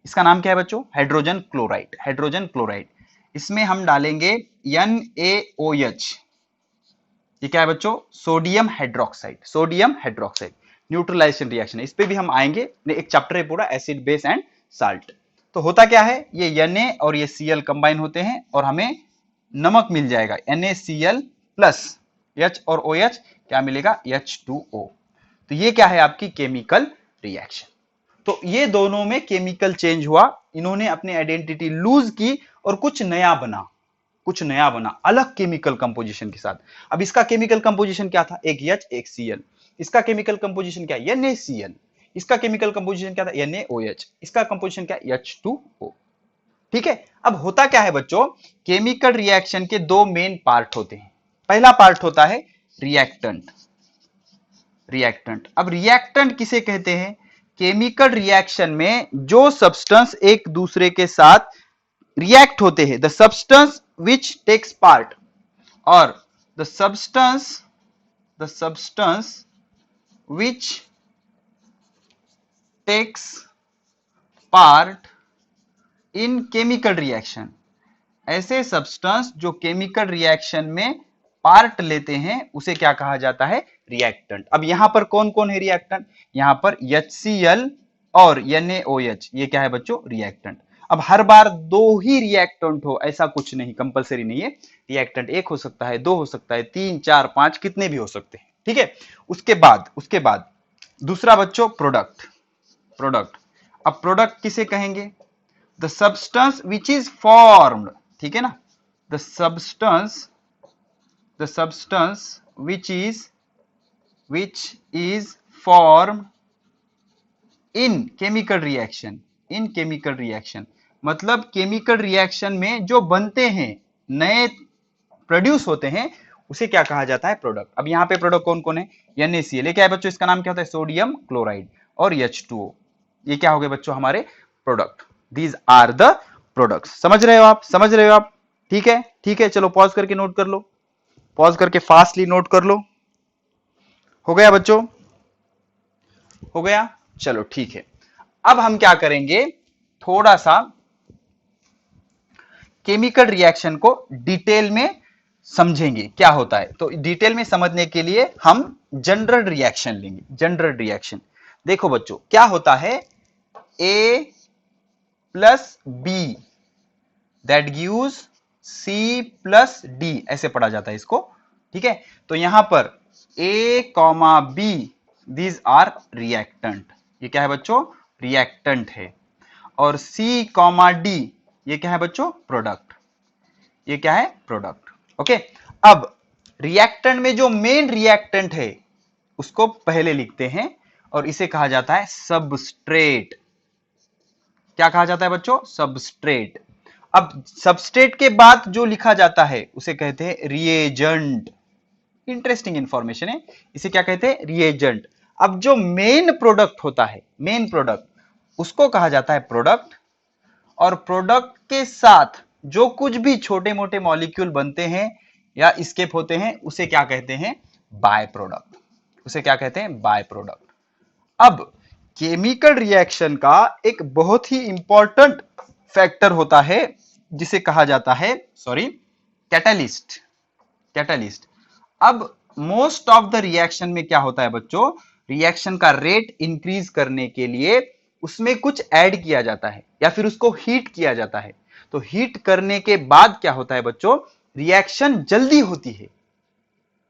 इसका नाम क्या है बच्चों, हाइड्रोजन क्लोराइड। इसमें हम डालेंगे NaOH, ये क्या है बच्चों, सोडियम हाइड्रोक्साइड। न्यूट्रलाइजेशन रिएक्शन है, इस पे भी हम आएंगे, एक चैप्टर है पूरा, एसिड बेस एंड साल्ट। तो होता क्या है, ये Na और ये Cl कंबाइन होते हैं और हमें नमक मिल जाएगा, NaCl प्लस H और OH क्या मिलेगा, H2O। तो ये क्या है आपकी केमिकल रिएक्शन। तो ये दोनों में केमिकल चेंज हुआ, इन्होंने अपनी आइडेंटिटी लूज की और कुछ नया बना अलग केमिकल कंपोजिशन के साथ। अब इसका केमिकल कंपोजिशन क्या था, एक H एक Cl। इसका केमिकल कंपोजिशन क्या है, NaCl। इसका केमिकल कंपोजिशन क्या था, NaOH। इसका कंपोजिशन क्या है, H2O। ठीक है, अब होता क्या है बच्चों, केमिकल रिएक्शन के दो मेन पार्ट होते हैं। पहला पार्ट होता है रिएक्टेंट। अब रिएक्टेंट किसे कहते हैं, केमिकल रिएक्शन में जो सब्सटेंस एक दूसरे के साथ रिएक्ट होते हैं, the substance which takes part, और the substance which takes part in chemical reaction, ऐसे सब्सटेंस जो केमिकल रिएक्शन में पार्ट लेते हैं उसे क्या कहा जाता है? रिएक्टेंट। अब यहां पर कौन कौन है रिएक्टेंट? यहां पर HCl और NaOH, ये क्या है बच्चों? रिएक्टेंट। अब हर बार दो ही रिएक्टेंट हो ऐसा कुछ नहीं, कंपलसरी नहीं है। रिएक्टेंट एक हो सकता है, दो हो सकता है, 3 4 5 कितने भी हो सकते हैं, ठीक है। उसके बाद दूसरा बच्चों प्रोडक्ट। अब प्रोडक्ट किसे कहेंगे? The substance which is formed, ठीक है ना, the substance which is formed in chemical reaction, मतलब केमिकल रिएक्शन में जो बनते हैं, नए प्रोड्यूस होते हैं, उसे क्या कहा जाता है? प्रोडक्ट। अब यहाँ पे प्रोडक्ट कौन कौन है? NaCl, ये क्या है बच्चों? इसका नाम क्या होता है? Sodium chloride. और H2O, ये क्या हो गए बच्चों? हमारे product. These are the products. समझ रहे हो आप? ठीक है, चलो पॉज करके नोट कर लो, पॉज करके फास्टली नोट कर लो। हो गया बच्चों? हो गया? चलो ठीक है। अब हम क्या करेंगे, थोड़ा सा केमिकल रिएक्शन को डिटेल में समझेंगे क्या होता है। तो डिटेल में समझने के लिए हम जनरल रिएक्शन लेंगे। जनरल रिएक्शन देखो बच्चों क्या होता है, A plus B that gives C plus D, ऐसे पढ़ा जाता है इसको, ठीक है। तो यहां पर A comma B, these are reactant, ये क्या है बच्चों? रिएक्टेंट है। और C कॉमा D, ये क्या है बच्चों? प्रोडक्ट, ये क्या है? प्रोडक्ट। ओके, अब रिएक्टेंट में जो मेन रिएक्टेंट है उसको पहले लिखते हैं और इसे कहा जाता है सबस्ट्रेट। क्या कहा जाता है बच्चों? सबस्ट्रेट। अब सबस्ट्रेट के बाद जो लिखा जाता है उसे कहते हैं रिएजेंट। इंटरेस्टिंग इंफॉर्मेशन है, इसे क्या कहते हैं? रिएजेंट। अब जो मेन प्रोडक्ट होता है, मेन प्रोडक्ट, उसको कहा जाता है प्रोडक्ट। और प्रोडक्ट के साथ जो कुछ भी छोटे मोटे मॉलिक्यूल बनते हैं या स्केप होते हैं उसे क्या कहते हैं? By product. उसे क्या कहते हैं? By product. अब केमिकल रिएक्शन का एक बहुत ही इंपॉर्टेंट फैक्टर होता है जिसे कहा जाता है कैटलिस्ट। अब मोस्ट ऑफ द रिएक्शन में क्या होता है बच्चों? रिएक्शन का रेट इंक्रीज करने के लिए उसमें कुछ ऐड किया जाता है या फिर उसको हीट किया जाता है। तो हीट करने के बाद क्या होता है बच्चों? रिएक्शन जल्दी होती है।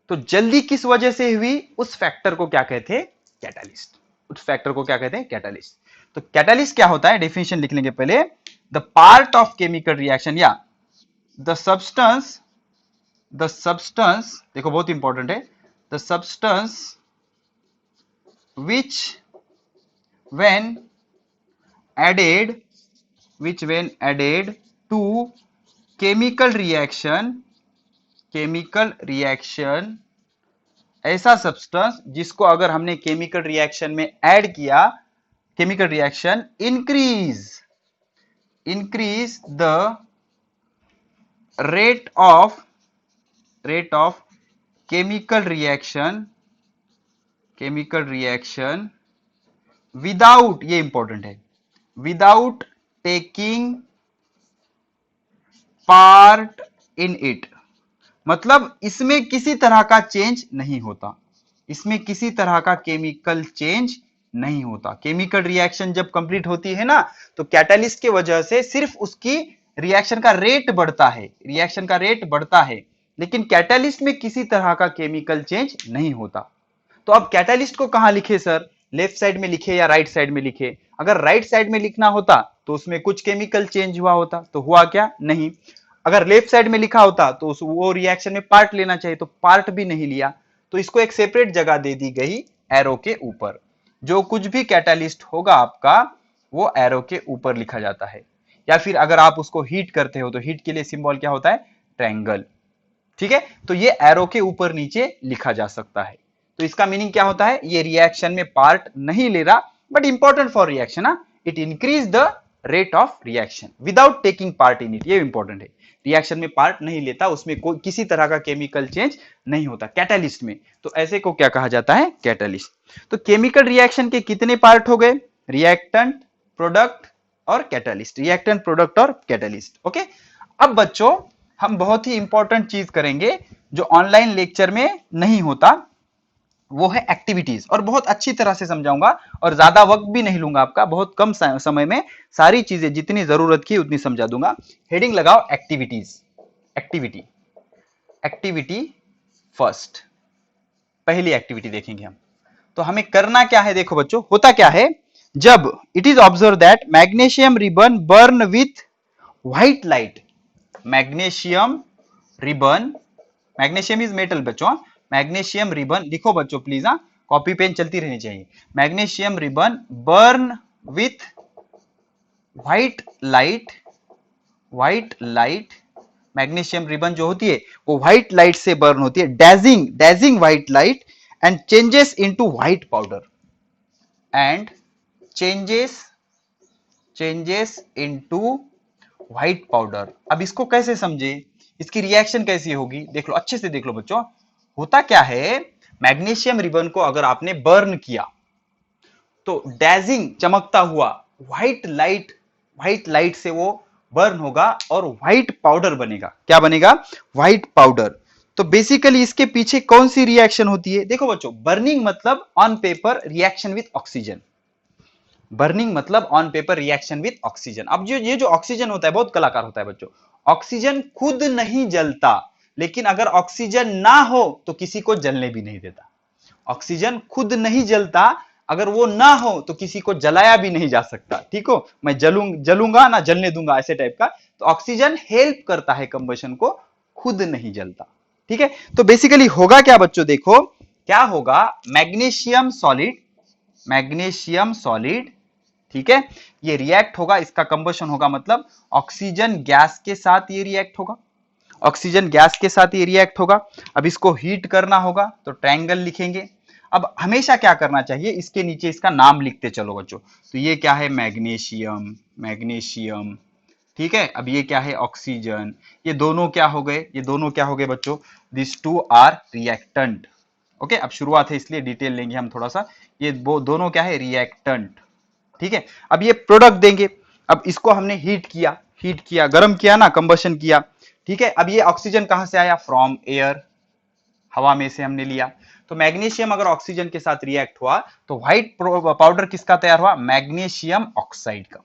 तो जल्दी किस वजह से हुई, उस फैक्टर को क्या कहते हैं? कैटलिस्ट। उस फैक्टर को क्या कहते हैं? कैटलिस्ट। तो कैटलिस्ट क्या होता है? डेफिनेशन लिख लेंगे पहले। The part of chemical reaction या द सब्सटेंस, देखो बहुत इंपॉर्टेंट है, the substance which when added to chemical reaction, ऐसा सब्सटेंस जिसको अगर हमने केमिकल रिएक्शन में ऐड किया, chemical reaction increase the rate of chemical reaction without, ये इंपॉर्टेंट है, without taking part in it. मतलब इसमें किसी तरह का चेंज नहीं होता, इसमें किसी तरह का केमिकल चेंज नहीं होता। केमिकल रिएक्शन जब कंप्लीट होती है ना, तो कैटलिस्ट की वजह से सिर्फ उसकी रिएक्शन का रेट बढ़ता है, लेकिन कैटलिस्ट में किसी तरह का केमिकल चेंज नहीं होता। तो अब कैटलिस्ट को कहां लिखे सर? लेफ्ट साइड में लिखे या राइट साइड में लिखे? अगर राइट साइड में लिखना होता तो उसमें कुछ केमिकल चेंज हुआ होता, तो हुआ क्या? नहीं। अगर लेफ्ट साइड में लिखा होता तो वो रिएक्शन में पार्ट लेना चाहिए, तो पार्ट भी नहीं लिया, तो इसको एक सेपरेट जगह दे दी गई एरो के ऊपर। जो कुछ भी कैटलिस्ट होगा आपका वो एरो के ऊपर लिखा जाता है। या फिर अगर आप उसको हीट करते हो तो हीट के लिए सिंबल क्या होता है? ट्रायंगल। ठीक है, तो ये एरो के ऊपर नीचे लिखा जा सकता है। तो इसका मीनिंग क्या होता है? ये रिएक्शन में पार्ट नहीं ले रहा, but important for reaction, it increase the rate of reaction without taking part in it. ये इंपॉर्टेंट है, रिएक्शन में पार्ट नहीं लेता, उसमें कोई किसी तरह का केमिकल चेंज नहीं होता कैटालिस्ट में, तो ऐसे को क्या कहा जाता है, कैटालिस्ट। तो केमिकल रिएक्शन के कितने पार्ट हो गए, रिएक्टेंट, प्रोडक्ट और कैटालिस्ट, रिएक्टेंट, प्रोडक्ट और कैटालिस्ट। ओके, अब बच्चों हम बहुत ही इंपॉर्टेंट चीज करेंगे जो ऑनलाइन लेक्चर में नहीं होता, वो है एक्टिविटीज, और बहुत अच्छी तरह से समझाऊंगा और ज्यादा वक्त भी नहीं लूंगा आपका, बहुत कम समय में सारी चीजें जितनी जरूरत की उतनी समझा दूंगा। हेडिंग लगाओ एक्टिविटीज, एक्टिविटी, एक्टिविटी फर्स्ट, पहली एक्टिविटी देखेंगे हम। तो हमें करना क्या है, देखो बच्चों होता क्या है, जब it is observe that magnesium ribbon burn with white light, magnesium ribbon, magnesium is metal बच्चों, मैग्नीशियम रिबन लिखो बच्चों प्लीज, कॉपी पेन चलती रहनी चाहिए। Magnesium ribbon burn with white light, white light, magnesium ribbon जो होती है वो व्हाइट लाइट से बर्न होती है, dazzling, dazzling white light and changes into white powder, and changes, changes into white powder. अब इसको कैसे समझे, इसकी रिएक्शन कैसी होगी, देख लो अच्छे से देख लो बच्चों। होता क्या है, मैग्नीशियम रिबन को अगर आपने बर्न किया तो डैजिंग, चमकता हुआ व्हाइट लाइट, व्हाइट लाइट से वो बर्न होगा और व्हाइट पाउडर बनेगा। क्या बनेगा, व्हाइट पाउडर। तो बेसिकली इसके पीछे कौन सी रिएक्शन होती है, देखो बच्चों, बर्निंग मतलब on paper reaction with oxygen, burning मतलब on paper reaction with oxygen. अब जो ये जो ऑक्सीजन होता है बहुत कलाकार होता है बच्चों, ऑक्सीजन खुद नहीं जलता, लेकिन अगर ऑक्सीजन ना हो तो किसी को जलने भी नहीं देता। ऑक्सीजन खुद नहीं जलता, अगर वो ना हो तो किसी को जलाया भी नहीं जा सकता, ठीक हो, मैं जलूंगा ना जलने दूंगा, ऐसे टाइप का। तो ऑक्सीजन हेल्प करता है कंबशन को, खुद नहीं जलता, ठीक है। तो बेसिकली होगा क्या बच्चों, देखो क्या होगा, मैग्नीशियम सॉलिड, मैग्नीशियम सॉलिड, ठीक है, ये रिएक्ट होगा, इसका कंबशन होगा, मतलब ऑक्सीजन गैस के साथ ये रिएक्ट होगा, ऑक्सीजन गैस के साथ ये रिएक्ट होगा। अब इसको हीट करना होगा तो ट्रायंगल लिखेंगे। अब हमेशा क्या करना चाहिए, इसके नीचे इसका नाम लिखते चलो बच्चों। तो ये क्या है, मैग्नीशियम, मैग्नीशियम, ठीक है। अब ये क्या है, ऑक्सीजन, ये दोनों क्या हो गए, ये दोनों क्या हो गए बच्चों, this two are reactant. Okay, अब शुरुआत है इसलिए डिटेल लेंगे हम थोड़ा सा, ये वो दोनों क्या है, रिएक्टेंट, ठीक है। अब ये प्रोडक्ट देंगे, अब इसको हमने हीट किया, हीट किया, गर्म किया ना, कंबशन किया, ठीक है। अब ये ऑक्सीजन कहां से आया, फ्रॉम एयर, हवा में से हमने लिया। तो मैग्नीशियम अगर ऑक्सीजन के साथ रिएक्ट हुआ तो व्हाइट पाउडर किसका तैयार हुआ, मैग्नीशियम ऑक्साइड का,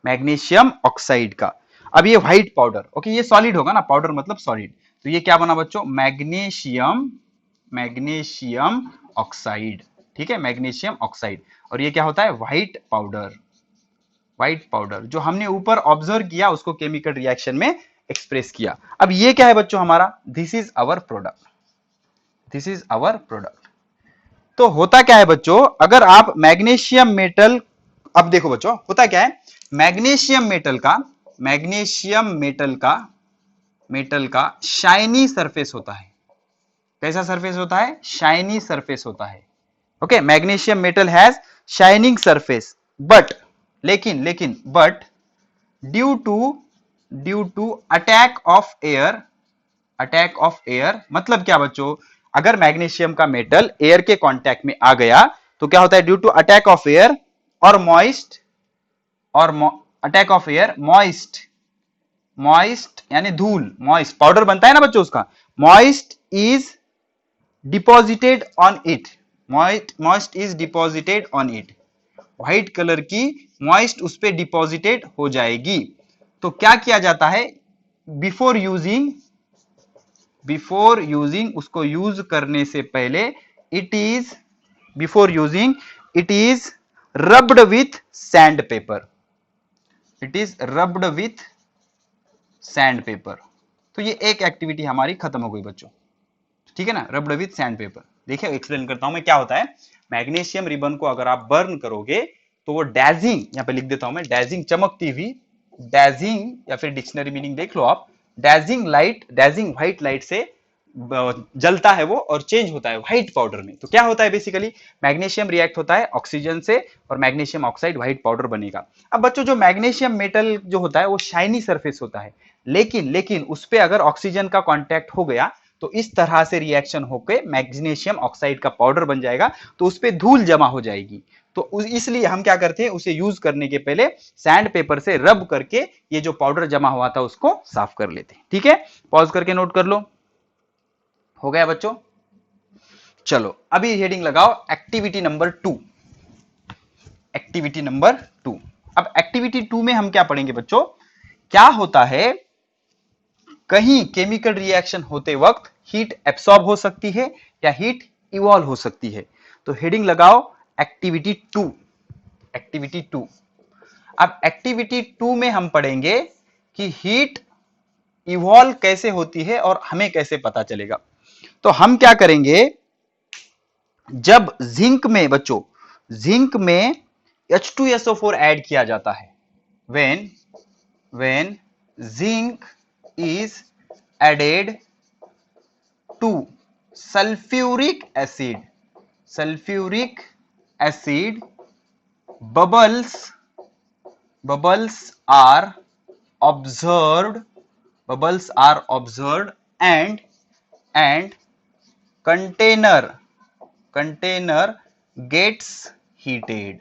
मैग्नीशियम ऑक्साइड का। अब ये व्हाइट पाउडर, ओके, ये सॉलिड होगा ना, पाउडर मतलब सॉलिड, तो ये क्या बना बच्चों, मैग्नीशियम, मैग्नीशियम ऑक्साइड, ठीक है, मैग्नीशियम ऑक्साइड। और ये क्या होता है, व्हाइट पाउडर, व्हाइट पाउडर जो हमने ऊपर ऑब्जर्व किया उसको केमिकल रिएक्शन में एक्सप्रेस किया। अब ये क्या है बच्चों हमारा, this is our product, this is our product. तो होता क्या है बच्चों, अगर आप मैग्नीशियम मेटल, अब देखो बच्चों होता क्या है, मैग्नीशियम मेटल का, मैग्नीशियम मेटल का शाइनी सरफेस होता है। कैसा सरफेस होता है, शाइनी सरफेस होता है। Okay, magnesium metal has shining surface, but लेकिन but due to attack of air, attack of air मतलब क्या बच्चों, अगर मैग्नीशियम का मेटल एयर के कांटेक्ट में आ गया तो क्या होता है, due to attack of air और मॉइस्ट, और attack of air, moist, moist यानी धूल, मॉइस्ट पाउडर बनता है ना बच्चों उसका, moist is deposited on it, moist is deposited on it, white colour की मॉइस्ट उस पे डिपॉजिटेड हो जाएगी। तो क्या किया जाता है, बिफोर यूजिंग, बिफोर यूजिंग, उसको यूज करने से पहले, it is, before using it is rubbed with sand paper, it is rubbed with sand paper. तो ये एक एक्टिविटी हमारी खत्म हो गई बच्चों, ठीक है ना, रब्ड विथ सैंड पेपर। देखिए एक्सप्लेन करता हूं मैं क्या होता है। मैग्नीशियम रिबन को अगर आप बर्न करोगे तो वो डैजिंग, यहां पे लिख देता हूं मैं, डैजिंग चमकती हुई, डैजिंग, या फिर डिक्शनरी मीनिंग देख लो आप, डैजिंग लाइट, डैजिंग व्हाइट लाइट से जलता है वो और चेंज होता है व्हाइट पाउडर में। तो क्या होता है बेसिकली, मैग्नीशियम रिएक्ट होता है ऑक्सीजन से और मैग्नीशियम ऑक्साइड व्हाइट पाउडर बनेगा। अब बच्चों जो मैग्नीशियम मेटल जो होता है वो शाइनी सरफेस होता है, लेकिन उस पर अगर ऑक्सीजन का कॉन्टैक्ट हो गया तो इस तरह से रिएक्शन होकर मैग्नीशियम ऑक्साइड का पाउडर बन जाएगा, तो उस पर धूल जमा हो जाएगी। तो इसलिए हम क्या करते हैं, उसे यूज करने के पहले सैंड पेपर से रब करके ये जो पाउडर जमा हुआ था उसको साफ कर लेते हैं। ठीक है, पॉज करके नोट कर लो। हो गया बच्चों? चलो अभी हेडिंग लगाओ एक्टिविटी नंबर 2। Activity number 2। अब एक्टिविटी 2 में हम क्या पढ़ेंगे बच्चों, क्या होता है, कहीं केमिकल रिएक्शन होते वक्त हीट एब्सॉर्ब हो सकती है या हीट इवॉल्व हो सकती है। तो हेडिंग लगाओ एक्टिविटी 2। एक्टिविटी 2। अब एक्टिविटी 2 में हम पढ़ेंगे कि हीट इवॉल्व कैसे होती है और हमें कैसे पता चलेगा। तो हम क्या करेंगे, जब जिंक में बच्चों, जिंक में H2SO4 ऐड किया जाता है, when zinc is added to sulfuric acid, bubbles are observed and container gets heated।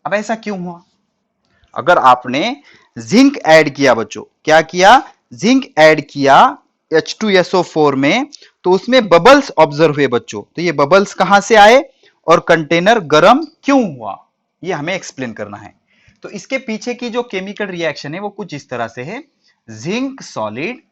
अब ऐसा क्यों हुआ? अगर आपने जिंक ऐड किया बच्चों, क्या किया, जिंक ऐड किया H2SO4 में, तो उसमें बबल्स ऑब्जर्व हुए बच्चों। तो ये बबल्स कहां से आए और कंटेनर गर्म क्यों हुआ, ये हमें एक्सप्लेन करना है। तो इसके पीछे की जो केमिकल रिएक्शन है वो कुछ इस तरह से है। जिंक सॉलिड,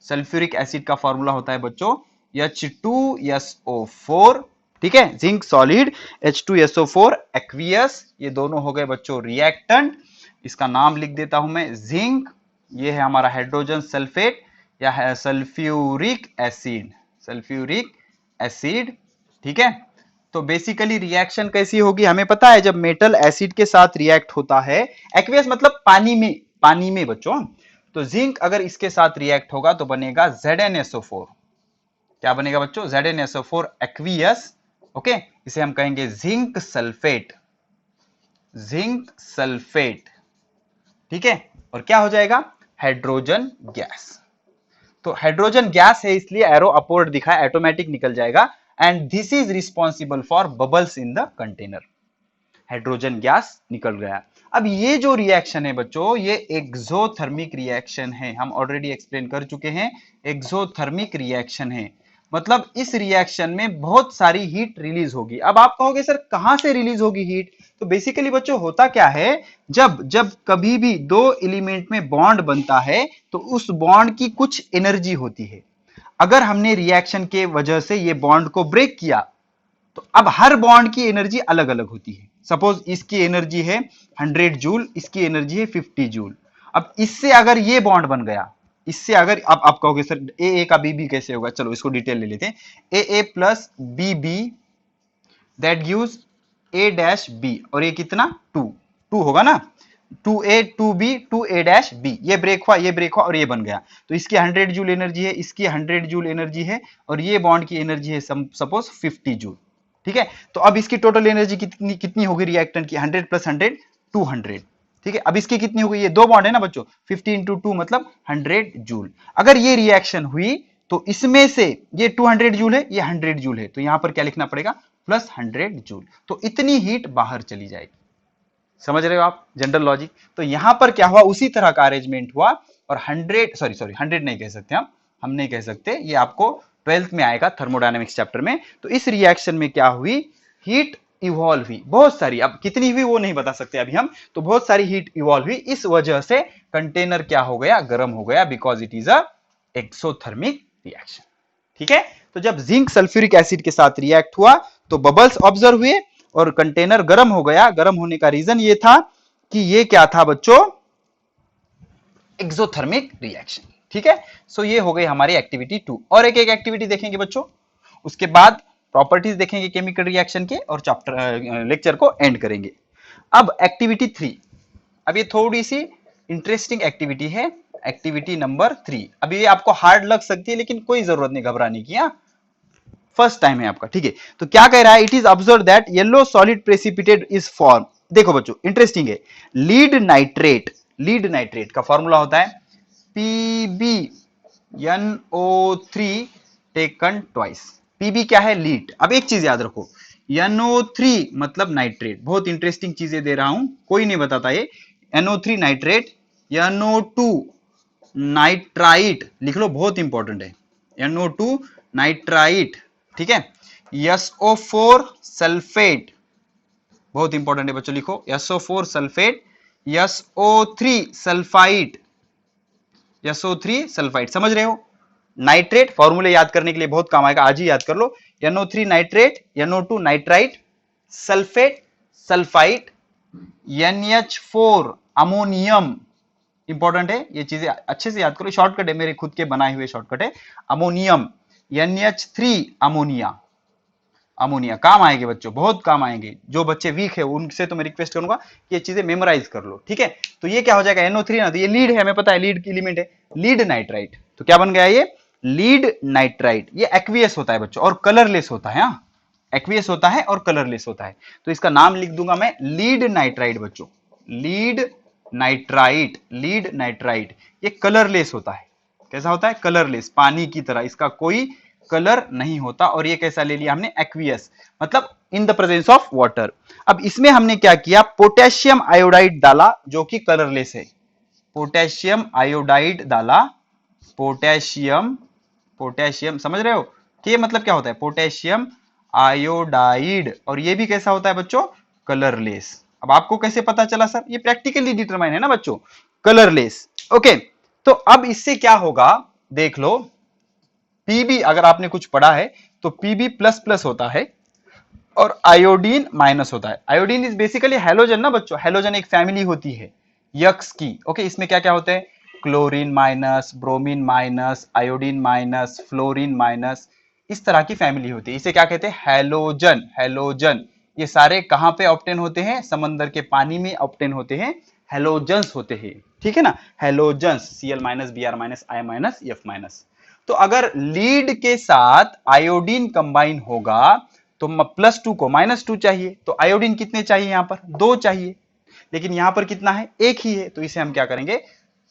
सल्फ्यूरिक एसिड का फॉर्मूला होता है बच्चों H2SO4, ठीक है, जिंक सॉलिड H2SO4 एक्वियस, ये दोनों हो गए बच्चों रिएक्टेंट। इसका नाम लिख देता हूं मैं जिंक, ये है हमारा हाइड्रोजन सल्फेट या है सल्फ्यूरिक एसिड, ठीक है। तो बेसिकली रिएक्शन कैसी होगी हमें पता है, जब मेटल एसिड के साथ रिएक्ट होता है, एक्वियस मतलब पानी में बच्चों, तो जिंक अगर इसके साथ रिएक्ट होगा तो बनेगा ZnSO4। क्या बनेगा बच्चों, ZnSO4 एक्वियस, ओके, इसे हम कहेंगे जिंक सल्फेट, ठीक है। और क्या हो जाएगा, हाइड्रोजन गैस। तो हाइड्रोजन गैस है इसलिए एरो अपवर्ड दिखा है, ऑटोमेटिक निकल जाएगा। And this is responsible for bubbles in the container, hydrogen gas निकल गया। अब ये जो रिएक्शन है बच्चों, ये एक्सोथर्मिक रिएक्शन है, हम ऑलरेडी एक्सप्लेन कर चुके हैं, एक्सोथर्मिक रिएक्शन है। मतलब इस रिएक्शन में बहुत सारी हीट रिलीज होगी। अब आप कहोगे सर कहां से रिलीज होगी हीट, तो बेसिकली बच्चों होता क्या है, जब कभी भी दो एलिमेंट में बॉन्ड बनता है तो उस बॉन्ड की कुछ एनर्जी होती है। अगर हमने रिएक्शन के वजह से ये बॉन्ड को ब्रेक किया तो अब हर बॉन्ड की एनर्जी अलग अलग होती है। सपोज इसकी एनर्जी है 100 जूल, इसकी एनर्जी है 50 जूल। अब इससे अगर ये बॉन्ड बन गया, इससे अगर अब आप कहोगे सर ए का बी कैसे होगा, चलो इसको डिटेल ले लेते हैं। A plus B that gives A dash B, और ये कितना 2 होगा ना, 2A 2B 2A dash B, ये ब्रेक हुआ और ये बन गया। तो इसकी 100 जूल एनर्जी है, इसकी 100 जूल एनर्जी है, और ये बॉन्ड की एनर्जी है सपोज 50 जूल, ठीक है। तो अब इसकी टोटल एनर्जी कितनी होगी रिएक्टेंट की, 100 प्लस 100 200, ठीक है। अब इसकी कितनी होगी, ये दो बॉन्ड है ना बच्चों, 50 इंटू 2 मतलब 100 जूल। अगर ये रिएक्शन हुई तो इसमें से ये 200 जूल है, ये 100 जूल है, तो यहां पर क्या लिखना पड़ेगा, प्लस 100 जूल। तो इतनी हीट बाहर चली जाएगी। समझ रहे हो आप जनरल लॉजिक। तो यहां पर क्या हुआ, उसी तरह का अरेंजमेंट हुआ, और 100 नहीं कह सकते हम नहीं कह सकते, ये आपको 12th में आएगा थर्मोडायनेमिक्स चैप्टर में। तो इस रिएक्शन में क्या हुई, हीट इवॉल्व हुई बहुत सारी, अब कितनी हुई वो नहीं बता सकते अभी हम, तो बहुत सारी हीट इवॉल्व हुई। इस वजह से कंटेनर क्या हो गया, गर्म हो गया, because it is a exothermic reaction, ठीक है। तो जब जिंक सल्फ्यूरिक एसिड के साथ रिएक्ट हुआ तो बबल्स ऑब्जर्व हुए और कंटेनर गर्म हो गया। गर्म होने का रीजन ये था कि ये क्या था बच्चों, एक्सोथर्मिक रिएक्शन, ठीक है। सो ये हो गई हमारी एक्टिविटी 2। और एक एक्टिविटी देखेंगे बच्चों, उसके बाद प्रॉपर्टीज देखेंगे केमिकल रिएक्शन के, और चैप्टर लेक्चर को एंड करेंगे। अब एक्टिविटी 3, अब ये थोड़ी सी इंटरेस्टिंग एक्टिविटी है, एक्टिविटी नंबर 3। अब ये आपको हार्ड लग सकती है लेकिन कोई जरूरत नहीं घबराने की, हाँ फर्स्ट टाइम है आपका, ठीक है। तो क्या कह रहा है, it is observe that yellow solid precipitate is form. देखो बच्चों इंटरेस्टिंग है, लीड नाइट्रेट का फॉर्मूला होता है PbNO3 टेकन ट्वाइस। पीबी क्या है, लीड। अब एक चीज याद रखो, NO3 मतलब नाइट्रेट। बहुत इंटरेस्टिंग चीजें दे रहा हूं, कोई नहीं बताता ये। NO3 नाइट्रेट, NO2 नाइट्राइट लिख लो, बहुत इंपॉर्टेंट है, NO2 नाइट्राइट, ठीक है। SO4 सल्फेट, बहुत इंपॉर्टेंट है बच्चों, लिखो SO4 sulphate, SO3 sulphite, SO3 sulphite, समझ रहे हो। नाइट्रेट फॉर्मूले याद करने के लिए बहुत काम आएगा, आज ही याद कर लो। NO3 nitrate, NO2 nitrite, sulphate sulphite, NH4 ammonium, important है ये चीजें अच्छे से याद करो, शॉर्टकट है, मेरे खुद के बनाए हुए शॉर्टकट है। अमोनियम, NH3 अमोनिया, अमोनिया काम आएंगे बच्चों, बहुत काम आएंगे। जो बच्चे वीक है उनसे तो मैं रिक्वेस्ट करूंगा कि ये चीजें मेमोराइज कर लो, ठीक है। तो ये क्या हो जाएगा, NO3 ना, तो ये लीड है, हमें पता है लीड की एलिमेंट है, लीड नाइट्राइट। तो क्या बन गया ये, लीड नाइट्राइट। ये एक्वियस होता है बच्चों और कलरलेस होता है, हाँ एक्वियस होता है और कलरलेस होता है। तो इसका नाम लिख दूंगा मैं लीड नाइट्राइट बच्चों, लीड नाइट्राइट, लीड नाइट्राइट। ये कलरलेस होता है, कैसा होता है, कलरलेस, पानी की तरह, इसका कोई कलर नहीं होता। और ये कैसा ले लिया हमने, एक्वियस, मतलब in the presence of water. अब इसमें हमने क्या किया, पोटेशियम आयोडाइड डाला जो कि कलरलेस है, पोटेशियम आयोडाइड डाला, पोटेशियम, पोटेशियम समझ रहे हो कि ये मतलब क्या होता है, पोटेशियम आयोडाइड। और ये भी कैसा होता है बच्चों, कलरलेस। अब आपको कैसे पता चला सर, ये प्रैक्टिकली डिटरमाइन है ना बच्चों, कलरलेस। ओके, तो अब इससे क्या होगा देख लो, पीबी अगर आपने कुछ पढ़ा है तो पीबी प्लस प्लस होता है और आयोडीन माइनस होता है। आयोडीन इज बेसिकली हैलोजन ना बच्चों, हैलोजन एक फैमिली होती है यक्स की। ओके, इसमें क्या क्या होते हैं, chlorine minus, bromine minus, iodine minus, fluorine minus, इस तरह की फैमिली होती है। इसे क्या कहते हैं, हैलोजन, हैलोजन। ये सारे कहां पे ऑब्टेन होते हैं, समंदर के पानी में ऑब्टेन होते हैं, हैलोजन्स होते हैं, ठीक है ना, halogens, Cl minus, Br minus, I minus, F minus. तो अगर लीड के साथ आयोडीन कंबाइन होगा तो +2 को -2 चाहिए, तो आयोडीन कितने चाहिए, यहां पर 2 चाहिए, लेकिन यहां पर कितना है, 1 ही है, तो इसे हम क्या करेंगे,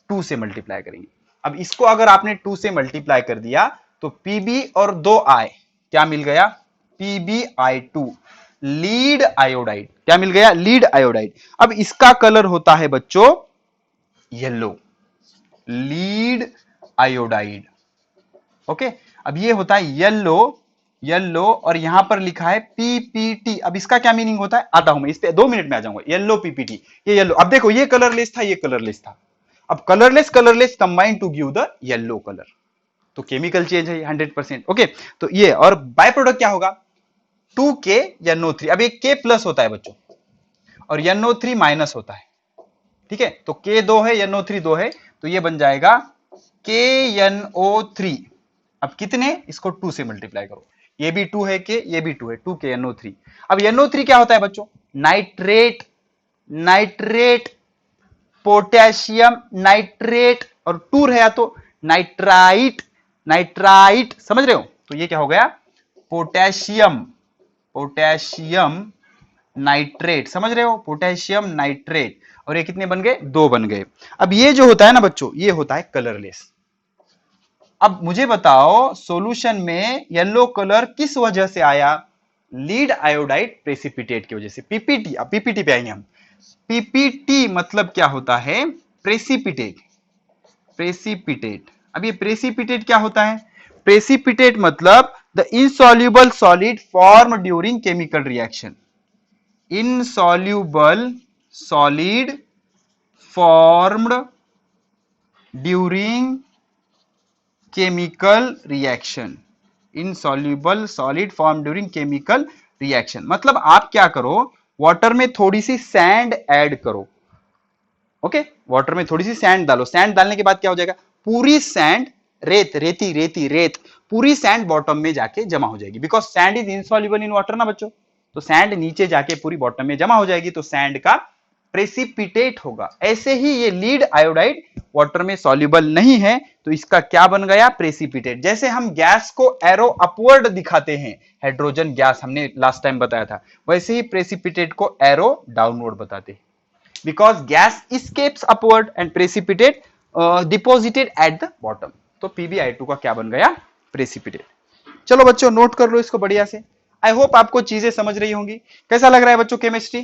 2 से मल्टीप्लाई करेंगे। अब इसको अगर आपने 2 से मल्टीप्लाई कर दिया तो Pb और 2I क्या मिल गया, PbI2, लीड आयोडाइड, क्या मिल गया, लीड आयोडाइड। अब इसका कलर होता है बच्चों येलो, लीड आयोडाइड। ओके, अब ये होता है येलो, येलो, और यहां पर लिखा है पीपीटी। अब इसका क्या मीनिंग होता है, आता हूं मैं इस पे, 2 मिनट में आ जाऊंगा। येलो पीपीटी, ये येलो, अब देखो ये कलरलेस था, ये कलरलेस था, अब colourless colourless combine to give the yellow colour, तो केमिकल चेंज है 100%। ओके, तो ये, और बाय प्रोडक्ट क्या होगा, 2K NO3। अब एक K प्लस होता है बच्चों और NO3 माइनस होता है, ठीक है, तो K 2 है, NO3 2 है, तो ये बन जाएगा KNO3। अब कितने, इसको 2 से मल्टीप्लाई करो, ये भी 2 है के, ये भी 2 है, 2K NO3। अब NO3 क्या होता है बच्चों, नाइट्रेट, नाइट्रेट, पोटेशियम नाइट्रेट, और 2 रहा तो नाइट्राइट, नाइट्राइट, समझ रहे हो। तो ये क्या हो गया, पोटेशियम, पोटेशियम नाइट्रेट, समझ रहे हो, पोटेशियम नाइट्रेट। और ये कितने बन गए, 2 बन गए। अब ये जो होता है ना बच्चों, ये होता है कलरलेस। अब मुझे बताओ सॉल्यूशन में येलो कलर किस वजह से आया, लीड आयोडाइड प्रेसिपिटेट की वजह से, पीपीटी। अब पीपीटी पे आएंगे हम, पीपीटी मतलब क्या होता है, प्रेसिपिटेट, प्रेसिपिटेट। अब ये प्रेसिपिटेट क्या होता है, प्रेसिपिटेट मतलब the insoluble solid form during chemical reaction, insoluble solid formed during chemical reaction, insoluble solid form during chemical reaction. मतलब आप क्या करो, वाटर में थोड़ी सी सैंड ऐड करो, ओके, वाटर में थोड़ी सी सैंड डालो, सैंड डालने के बाद क्या हो जाएगा, पूरी सैंड, रेत, रेती रेती रेत, पूरी सैंड बॉटम में जाके जमा हो जाएगी, because sand is insoluble in water ना बच्चों, तो सैंड नीचे जाके पूरी बॉटम में जमा हो जाएगी, तो सैंड का प्रेसिपिटेट होगा। ऐसे ही ये लीड आयोडाइड वाटर में सॉल्युबल नहीं है, तो इसका क्या बन गया, प्रेसिपिटेट। जैसे हम गैस को एरो अपवर्ड दिखाते हैं, हाइड्रोजन गैस हमने लास्ट टाइम बताया था, वैसे ही प्रेसिपिटेट को एरो डाउनवर्ड बताते हैं, because gas escapes upward and precipitate deposited at the bottom. तो PbI2 का क्या बन गया, प्रेसिपिटेट। चलो बच्चों नोट कर लो इसको बढ़िया से। आई होप आपको चीजें समझ रही होंगी। कैसा लग रहा है बच्चों केमिस्ट्री?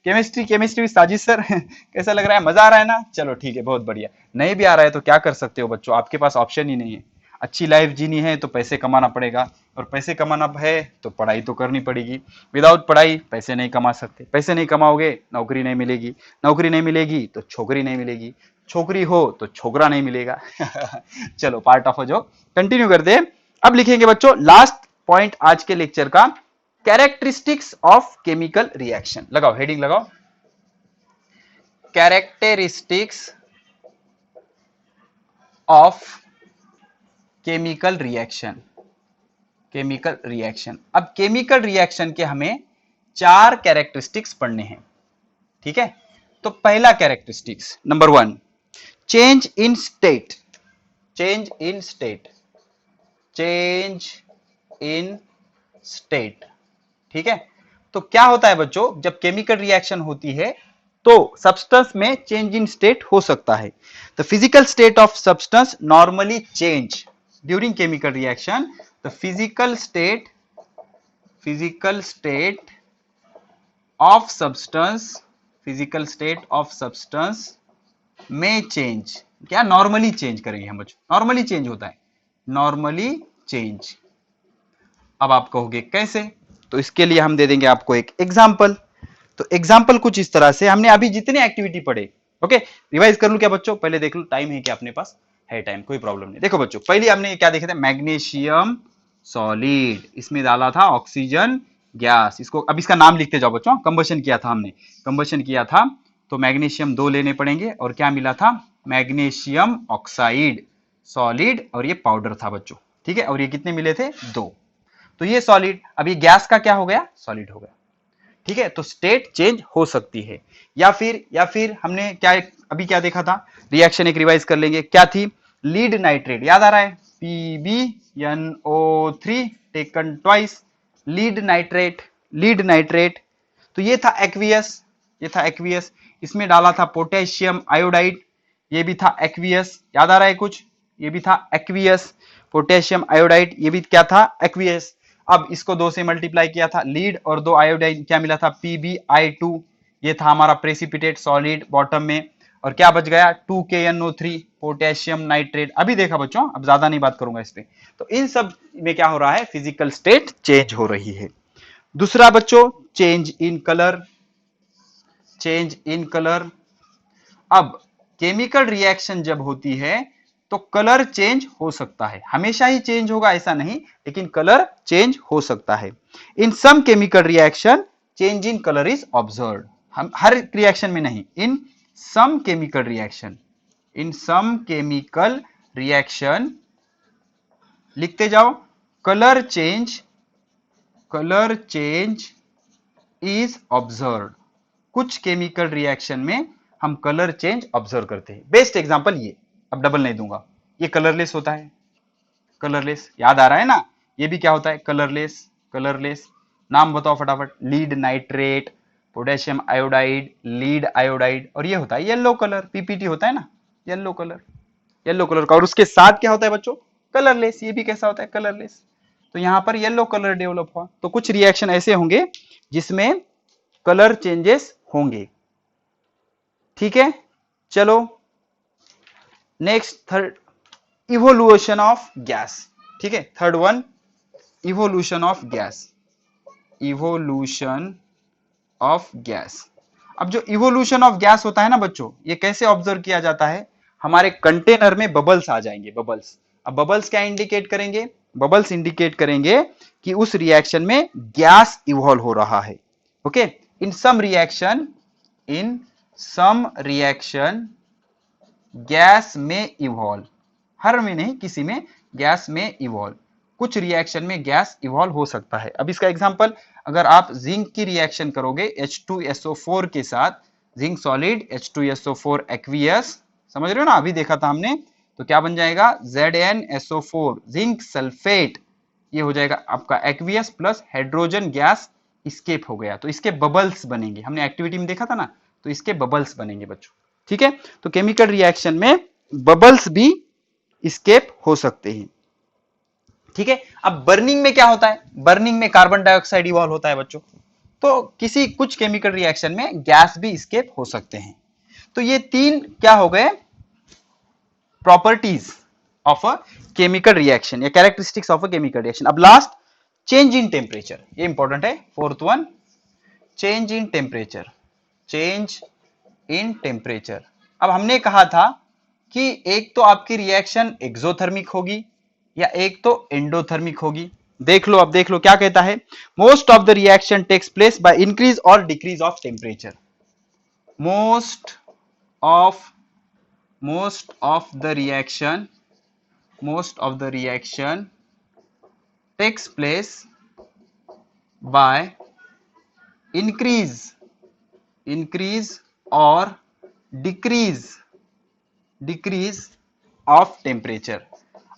केमिस्ट्री साजिश सर कैसा लग रहा है, मजा आ रहा है ना? चलो ठीक है, बहुत बढ़िया। नहीं भी आ रहा है तो क्या कर सकते हो बच्चों, आपके पास ऑप्शन ही नहीं है। अच्छी लाइफ जीनी है तो पैसे कमाना पड़ेगा, और पैसे कमाना है तो पढ़ाई तो करनी पड़ेगी। विदाउट पढ़ाई पैसे नहीं कमा सकते, पैसे नहीं कमाओगे नौकरी नहीं मिलेगी, नौकरी नहीं मिलेगी तो छोकरी नहीं मिलेगी, छोकरी हो तो छोकरा नहीं मिलेगा। चलो पार्ट ऑफ जो कंटिन्यू करते हैं। अब लिखेंगे बच्चों लास्ट पॉइंट आज के लेक्चर का, कैरेक्टरिस्टिक्स ऑफ केमिकल रिएक्शन। लगाओ हेडिंग लगाओ, characteristics of chemical reaction. Chemical reaction, अब केमिकल रिएक्शन के हमें 4 कैरेक्टरिस्टिक्स पढ़ने हैं, ठीक है। तो पहला characteristics number 1, change in state. Change in state, change in state, ठीक है। तो क्या होता है बच्चों, जब केमिकल रिएक्शन होती है तो सब्सटेंस में चेंज इन स्टेट हो सकता है। The physical state of substance normally change during chemical reaction. The physical state of substance, physical state of substance में चेंज, क्या नॉर्मली चेंज करेंगे हम बच्चों, नॉर्मली चेंज होता है, नॉर्मली चेंज। अब आप कहोगे कैसे, तो इसके लिए हम दे देंगे आपको एक एग्जांपल। तो एग्जांपल कुछ इस तरह से, हमने अभी जितने एक्टिविटी पढ़े, ओके रिवाइज कर लूं क्या बच्चों, पहले देख लो टाइम है क्या अपने पास, है टाइम, कोई प्रॉब्लम नहीं। देखो बच्चों पहले हमने क्या देखे थे, मैग्नीशियम सॉलिड, इसमें डाला था ऑक्सीजन गैस। इसको अब इसका नाम लिखते जाओ बच्चों, कंबशन किया था हमने, कंबशन किया था तो मैग्नीशियम 2 लेने पड़ेंगे, और क्या मिला था, मैग्नीशियम ऑक्साइड सॉलिड, और ये पाउडर था बच्चों, ठीक है। और ये कितने मिले थे, 2। तो ये सॉलिड, अभी गैस का क्या हो गया, सॉलिड हो गया, ठीक है। तो स्टेट चेंज हो सकती है। या फिर हमने क्या अभी क्या देखा था, रिएक्शन एक रिवाइज कर लेंगे, क्या थी, लीड नाइट्रेट, याद आ रहा है, PbNO3 taken twice, lead nitrate, lead nitrate. तो ये था एक्वियस, ये था एक्वियस, इसमें डाला था पोटेशियम आयोडाइड, ये भी था एक्वियस, याद आ रहा है कुछ, ये भी था एक्वियस, पोटेशियम आयोडाइड, ये भी क्या था, एक्वियस। अब इसको 2 से मल्टीप्लाई किया था, लीड और 2 आयोडाइड, क्या मिला था, PbI2, ये था हमारा प्रेसिपिटेट सॉलिड बॉटम में, और क्या बच गया, 2KNO3 पोटेशियम नाइट्रेट। अभी देखा बच्चों, अब ज्यादा नहीं बात करूंगा इस पे। तो इन सब में क्या हो रहा है, फिजिकल स्टेट चेंज हो रही है। दूसरा बच्चों, change in colour, change in colour. अब केमिकल रिएक्शन जब होती है तो कलर चेंज हो सकता है, हमेशा ही चेंज होगा ऐसा नहीं, लेकिन कलर चेंज हो सकता है। In some chemical reaction change in colour is observed, हम हर रिएक्शन में नहीं, in some chemical reaction, in some chemical reaction, लिखते जाओ, कलर चेंज इज ऑब्जर्व्ड। कुछ केमिकल रिएक्शन में हम कलर चेंज ऑब्जर्व करते हैं। बेस्ट एग्जांपल ये, अब डबल नहीं दूंगा, ये कलरलेस होता है, कलरलेस, याद आ रहा है ना, ये भी क्या होता है, कलरलेस, कलरलेस। नाम बताओ फटाफट, lead nitrate, potassium iodide, lead iodide, और ये होता है येलो कलर, PPT होता है ना, येलो कलर, येलो कलर का, और उसके साथ क्या होता है बच्चों, कलरलेस, ये भी कैसा होता है, कलरलेस। तो यहां पर येलो कलर डेवलप हुआ। तो कुछ रिएक्शन ऐसे होंगे जिसमें कलर चेंजेस होंगे, ठीक है। चलो next, third, evolution of gas, ठीक है। Third one, evolution of gas, evolution of gas. अब जो इवोल्यूशन ऑफ गैस होता है ना बच्चों, ये कैसे ऑब्जर्व किया जाता है, हमारे कंटेनर में बबल्स आ जाएंगे, बबल्स। अब बबल्स क्या इंडिकेट करेंगे, बबल्स इंडिकेट करेंगे कि उस रिएक्शन में गैस इवॉल्व हो रहा है, okay. In some reaction, in some reaction gas में इवॉल्व, हर में नहीं, किसी में गैस में इवॉल्व, कुछ रिएक्शन में गैस इवॉल्व हो सकता है। अब इसका एग्जांपल, अगर आप जिंक की रिएक्शन करोगे H2SO4 के साथ, जिंक सॉलिड H2SO4 एक्वियस, समझ रहे हो ना, अभी देखा था हमने। तो क्या बन जाएगा ZnSO4 जिंक सल्फेट, ये हो जाएगा आपका aqueous plus hydrogen gas escape हो गया, तो इसके बबल्स बनेंगे, हमने एक्टिविटी में देखा था ना, तो इसके बबल्स बनेंगे बच्चों। ठीक है, तो केमिकल रिएक्शन में बबल्स भी स्केप हो सकते हैं। ठीक है, अब बर्निंग में क्या होता है, बर्निंग में कार्बन डाइऑक्साइड इवॉल्व होता है बच्चों। तो किसी कुछ केमिकल रिएक्शन में गैस भी स्केप हो सकते हैं। तो ये तीन क्या हो गए properties of a chemical reaction या characteristics of a chemical reaction. अब लास्ट चेंज इन टेम्परेचर, ये इंपॉर्टेंट है, fourth one change in temperature, change in temperature. अब हमने कहा था कि एक तो आपकी रिएक्शन एक्सोथर्मिक होगी या एक तो एंडोथर्मिक होगी। देख लो, अब देख लो क्या कहता है, most of the reaction takes place by increase or decrease of temperature. Most of the reaction takes place by increase or decrease of temperature।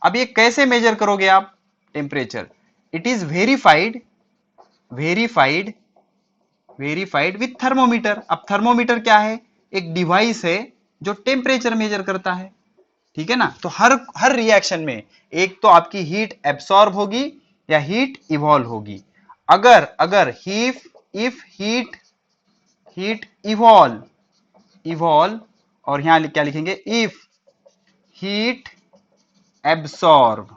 अब ये कैसे मेजर करोगे आप temperature? It is verified with thermometer. अब thermometer क्या है, एक device है जो टेम्परेचर मेजर करता है। ठीक है ना, तो हर रिएक्शन में एक तो आपकी हीट एब्सॉर्ब होगी या हीट इवॉल्व होगी। अगर इफ हीट इवॉल्व और यहां क्या लिखेंगे, इफ हीट एब्सॉर्ब।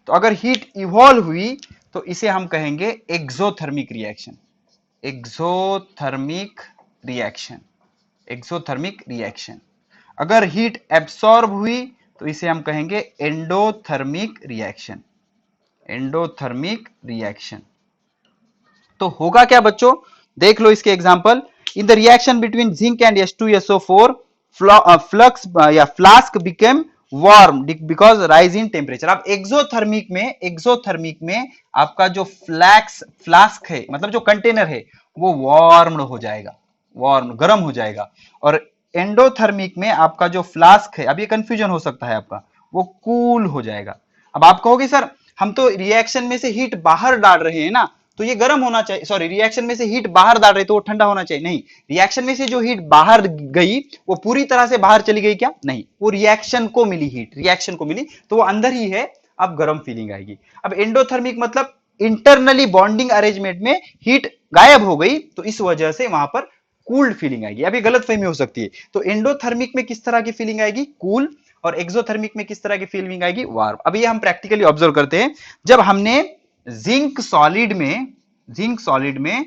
तो अगर हीट इवॉल्व हुई तो इसे हम कहेंगे एक्सोथर्मिक रिएक्शन। अगर हीट एब्सॉर्ब हुई तो इसे हम कहेंगे एंडोथर्मिक रिएक्शन। तो होगा क्या बच्चों, देख लो इसके example. In the reaction between zinc and H2SO4 flux या flask became warm because rise in temperature. अब एक्सोथर्मिक में आपका जो फ्लास्क है, मतलब जो कंटेनर है, वो वार्म हो जाएगा, गर्म हो जाएगा। और एंडोथर्मिक में आपका जो फ्लास्क है, अब ये कंफ्यूजन हो सकता है आपका, वो कूल हो जाएगा। अब आप कहोगे सर हम तो रिएक्शन में से हीट बाहर डाल रहे हैं ना, तो ये गर्म होना चाहिए, सॉरी रिएक्शन में से हीट बाहर डाल रहे तो वो ठंडा होना चाहिए। नहीं, रिएक्शन में से जो हीट बाहर गई वो पूरी तरह से बाहर चली गई क्या? नहीं, वो रिएक्शन को मिली, तो वो अंदर ही है, अब गर्म फीलिंग आएगी। अब एंडोथर्मिक मतलब इंटरनली बॉन्डिंग अरेंजमेंट में हीट गायब हो गई, तो इस वजह से वहां पर कूल्ड फीलिंग आएगी। अब ये गलत फहमी हो सकती है। तो एंडोथर्मिक में किस तरह की फीलिंग आएगी? कूल। और एक्सोथर्मिक में किस तरह की फीलिंग आएगी? वार्म। अब ये हम प्रैक्टिकली ऑब्जर्व करते हैं। जब हमने जिंक सॉलिड में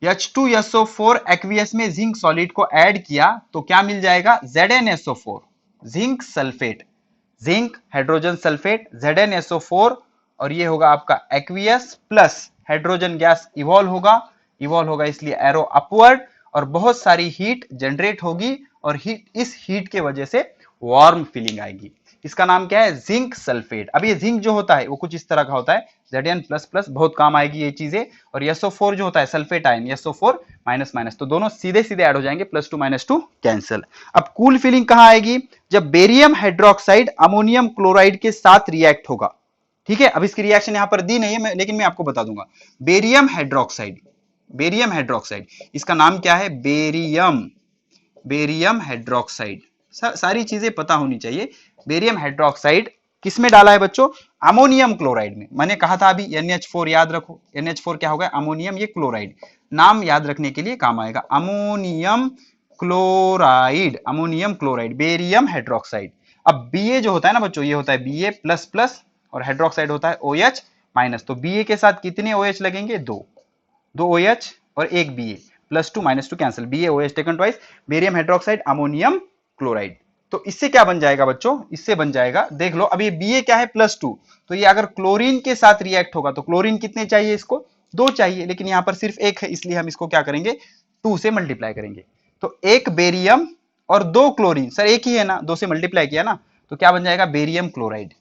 H2SO4 एक्वियस में जिंक सॉलिड को ऐड किया तो क्या मिल जाएगा? ZnSO4 zinc sulphate, zinc hydrogen sulphate ZnSO4, और ये होगा आपका aqueous plus hydrogen gas evolve होगा इसलिए एरो अपवर्ड, और बहुत सारी हीट जनरेट होगी और इस हीट के वजह से वार्म फीलिंग आएगी। इसका नाम क्या है? Zinc sulphate. अब ये जिंक जो होता है वो कुछ इस तरह का होता है, Zn++, बहुत काम आएगी ये चीजें। और SO4 जो होता है सल्फेट आयन, SO4 माइनस, तो दोनों सीधे सीधे ऐड हो जाएंगे, +2 -2 कैंसिल। अब कूल फीलिंग कहां आएगी? जब बेरियम हाइड्रोक्साइड अमोनियम क्लोराइड के साथ रिएक्ट होगा। ठीक है, अब इसकी रिएक्शन यहां पर दी नहीं है लेकिन मैं आपको बता दूंगा। बेरियम हाइड्रोक्साइड, इसका नाम क्या है? Barium hydroxide. सारी चीजें पता होनी चाहिए। बेरियम हाइड्रोक्साइड किसमें डाला है बच्चों? अमोनियम क्लोराइड में। मैंने कहा था अभी NH4 याद रखो, NH4 क्या होगा? अमोनियम, ये क्लोराइड, नाम याद रखने के लिए काम आएगा। Ammonium chloride, barium hydroxide. अब Ba जो होता है ना बच्चों, ये होता है Ba++ और हाइड्रोक्साइड होता है OH-, तो Ba के साथ कितने OH लगेंगे? दो OH और एक Ba, +2 -2 cancel, BaOH taken twice, barium hydroxide ammonium chloride. तो इससे क्या बन जाएगा बच्चों? इससे बन जाएगा, देख लो, अब ये Ba क्या है? +2, तो ये अगर क्लोरीन के साथ रिएक्ट होगा तो क्लोरीन कितने चाहिए इसको? 2 चाहिए, लेकिन यहां पर सिर्फ एक है, इसलिए हम इसको क्या करेंगे? 2 से मल्टीप्लाई करेंगे। तो एक बेरियम और 2 क्लोरीन, सर एक ही है ना, 2 से मल्टीप्लाई किया ना, तो क्या बन जाएगा? Barium chloride.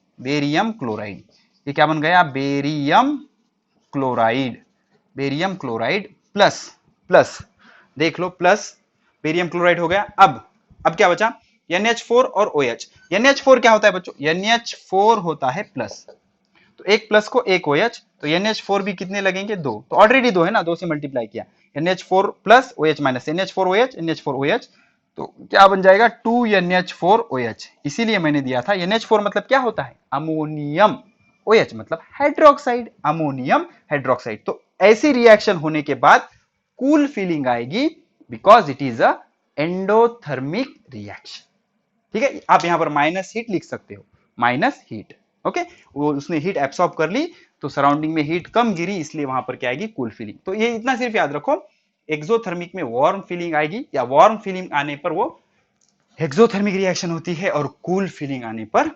ये क्या बन गया? बेरियम क्लोराइड प्लस देख लो, प्लस बेरियम क्लोराइड हो गया। अब क्या बचा, NH4 और OH। NH4 क्या होता है बच्चों, NH4 होता है प्लस, तो एक प्लस को एक OH, तो NH4 भी कितने लगेंगे, दो, तो ऑलरेडी दो है ना, दो से मल्टीप्लाई किया, NH4 plus OH minus NH4OH, NH4OH, तो क्या बन जाएगा 2NH4OH। इसीलिए मैंने दिया था NH4 मतलब क्या होता है, अमोनियम, OH मतलब हाइड्रोक्साइड, अमोनियम हाइड्रोक्साइड। तो ऐसी रिएक्शन होने के बाद कूल फीलिंग आएगी, because it is a endothermic reaction. ठीक है, आप यहां पर माइनस हीट लिख सकते हो, माइनस हीट। ओके, वो उसने हीट एब्सॉर्ब कर ली, तो सराउंडिंग में हीट कम गिरी, इसलिए वहां पर क्या आएगी, कूल फीलिंग। तो ये इतना सिर्फ याद रखो, एक्सोथर्मिक में वार्म फीलिंग आएगी, या वार्म फीलिंग आने पर वो एक्सोथर्मिक रिएक्शन होती है, और कूल फीलिंग आने पर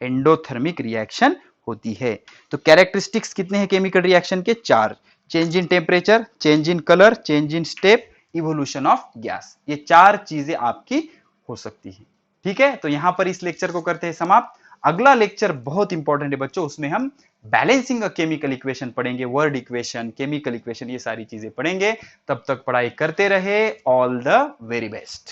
एंडोथर्मिक रिएक्शन होती है। तो कैरेक्टरिस्टिक्स कितने हैं केमिकल रिएक्शन के, चार, change in temperature, change in colour, change in step, evolution of gas, ये चार चीजें आपकी हो सकती है। ठीक है, तो यहां पर इस लेक्चर को करते हैं समाप्त। अगला लेक्चर बहुत इंपॉर्टेंट है बच्चों, उसमें हम बैलेंसिंग केमिकल इक्वेशन पढ़ेंगे, वर्ड इक्वेशन, केमिकल इक्वेशन, ये सारी चीजें पढ़ेंगे। तब तक पढ़ाई करते रहे, ऑल द वेरी बेस्ट।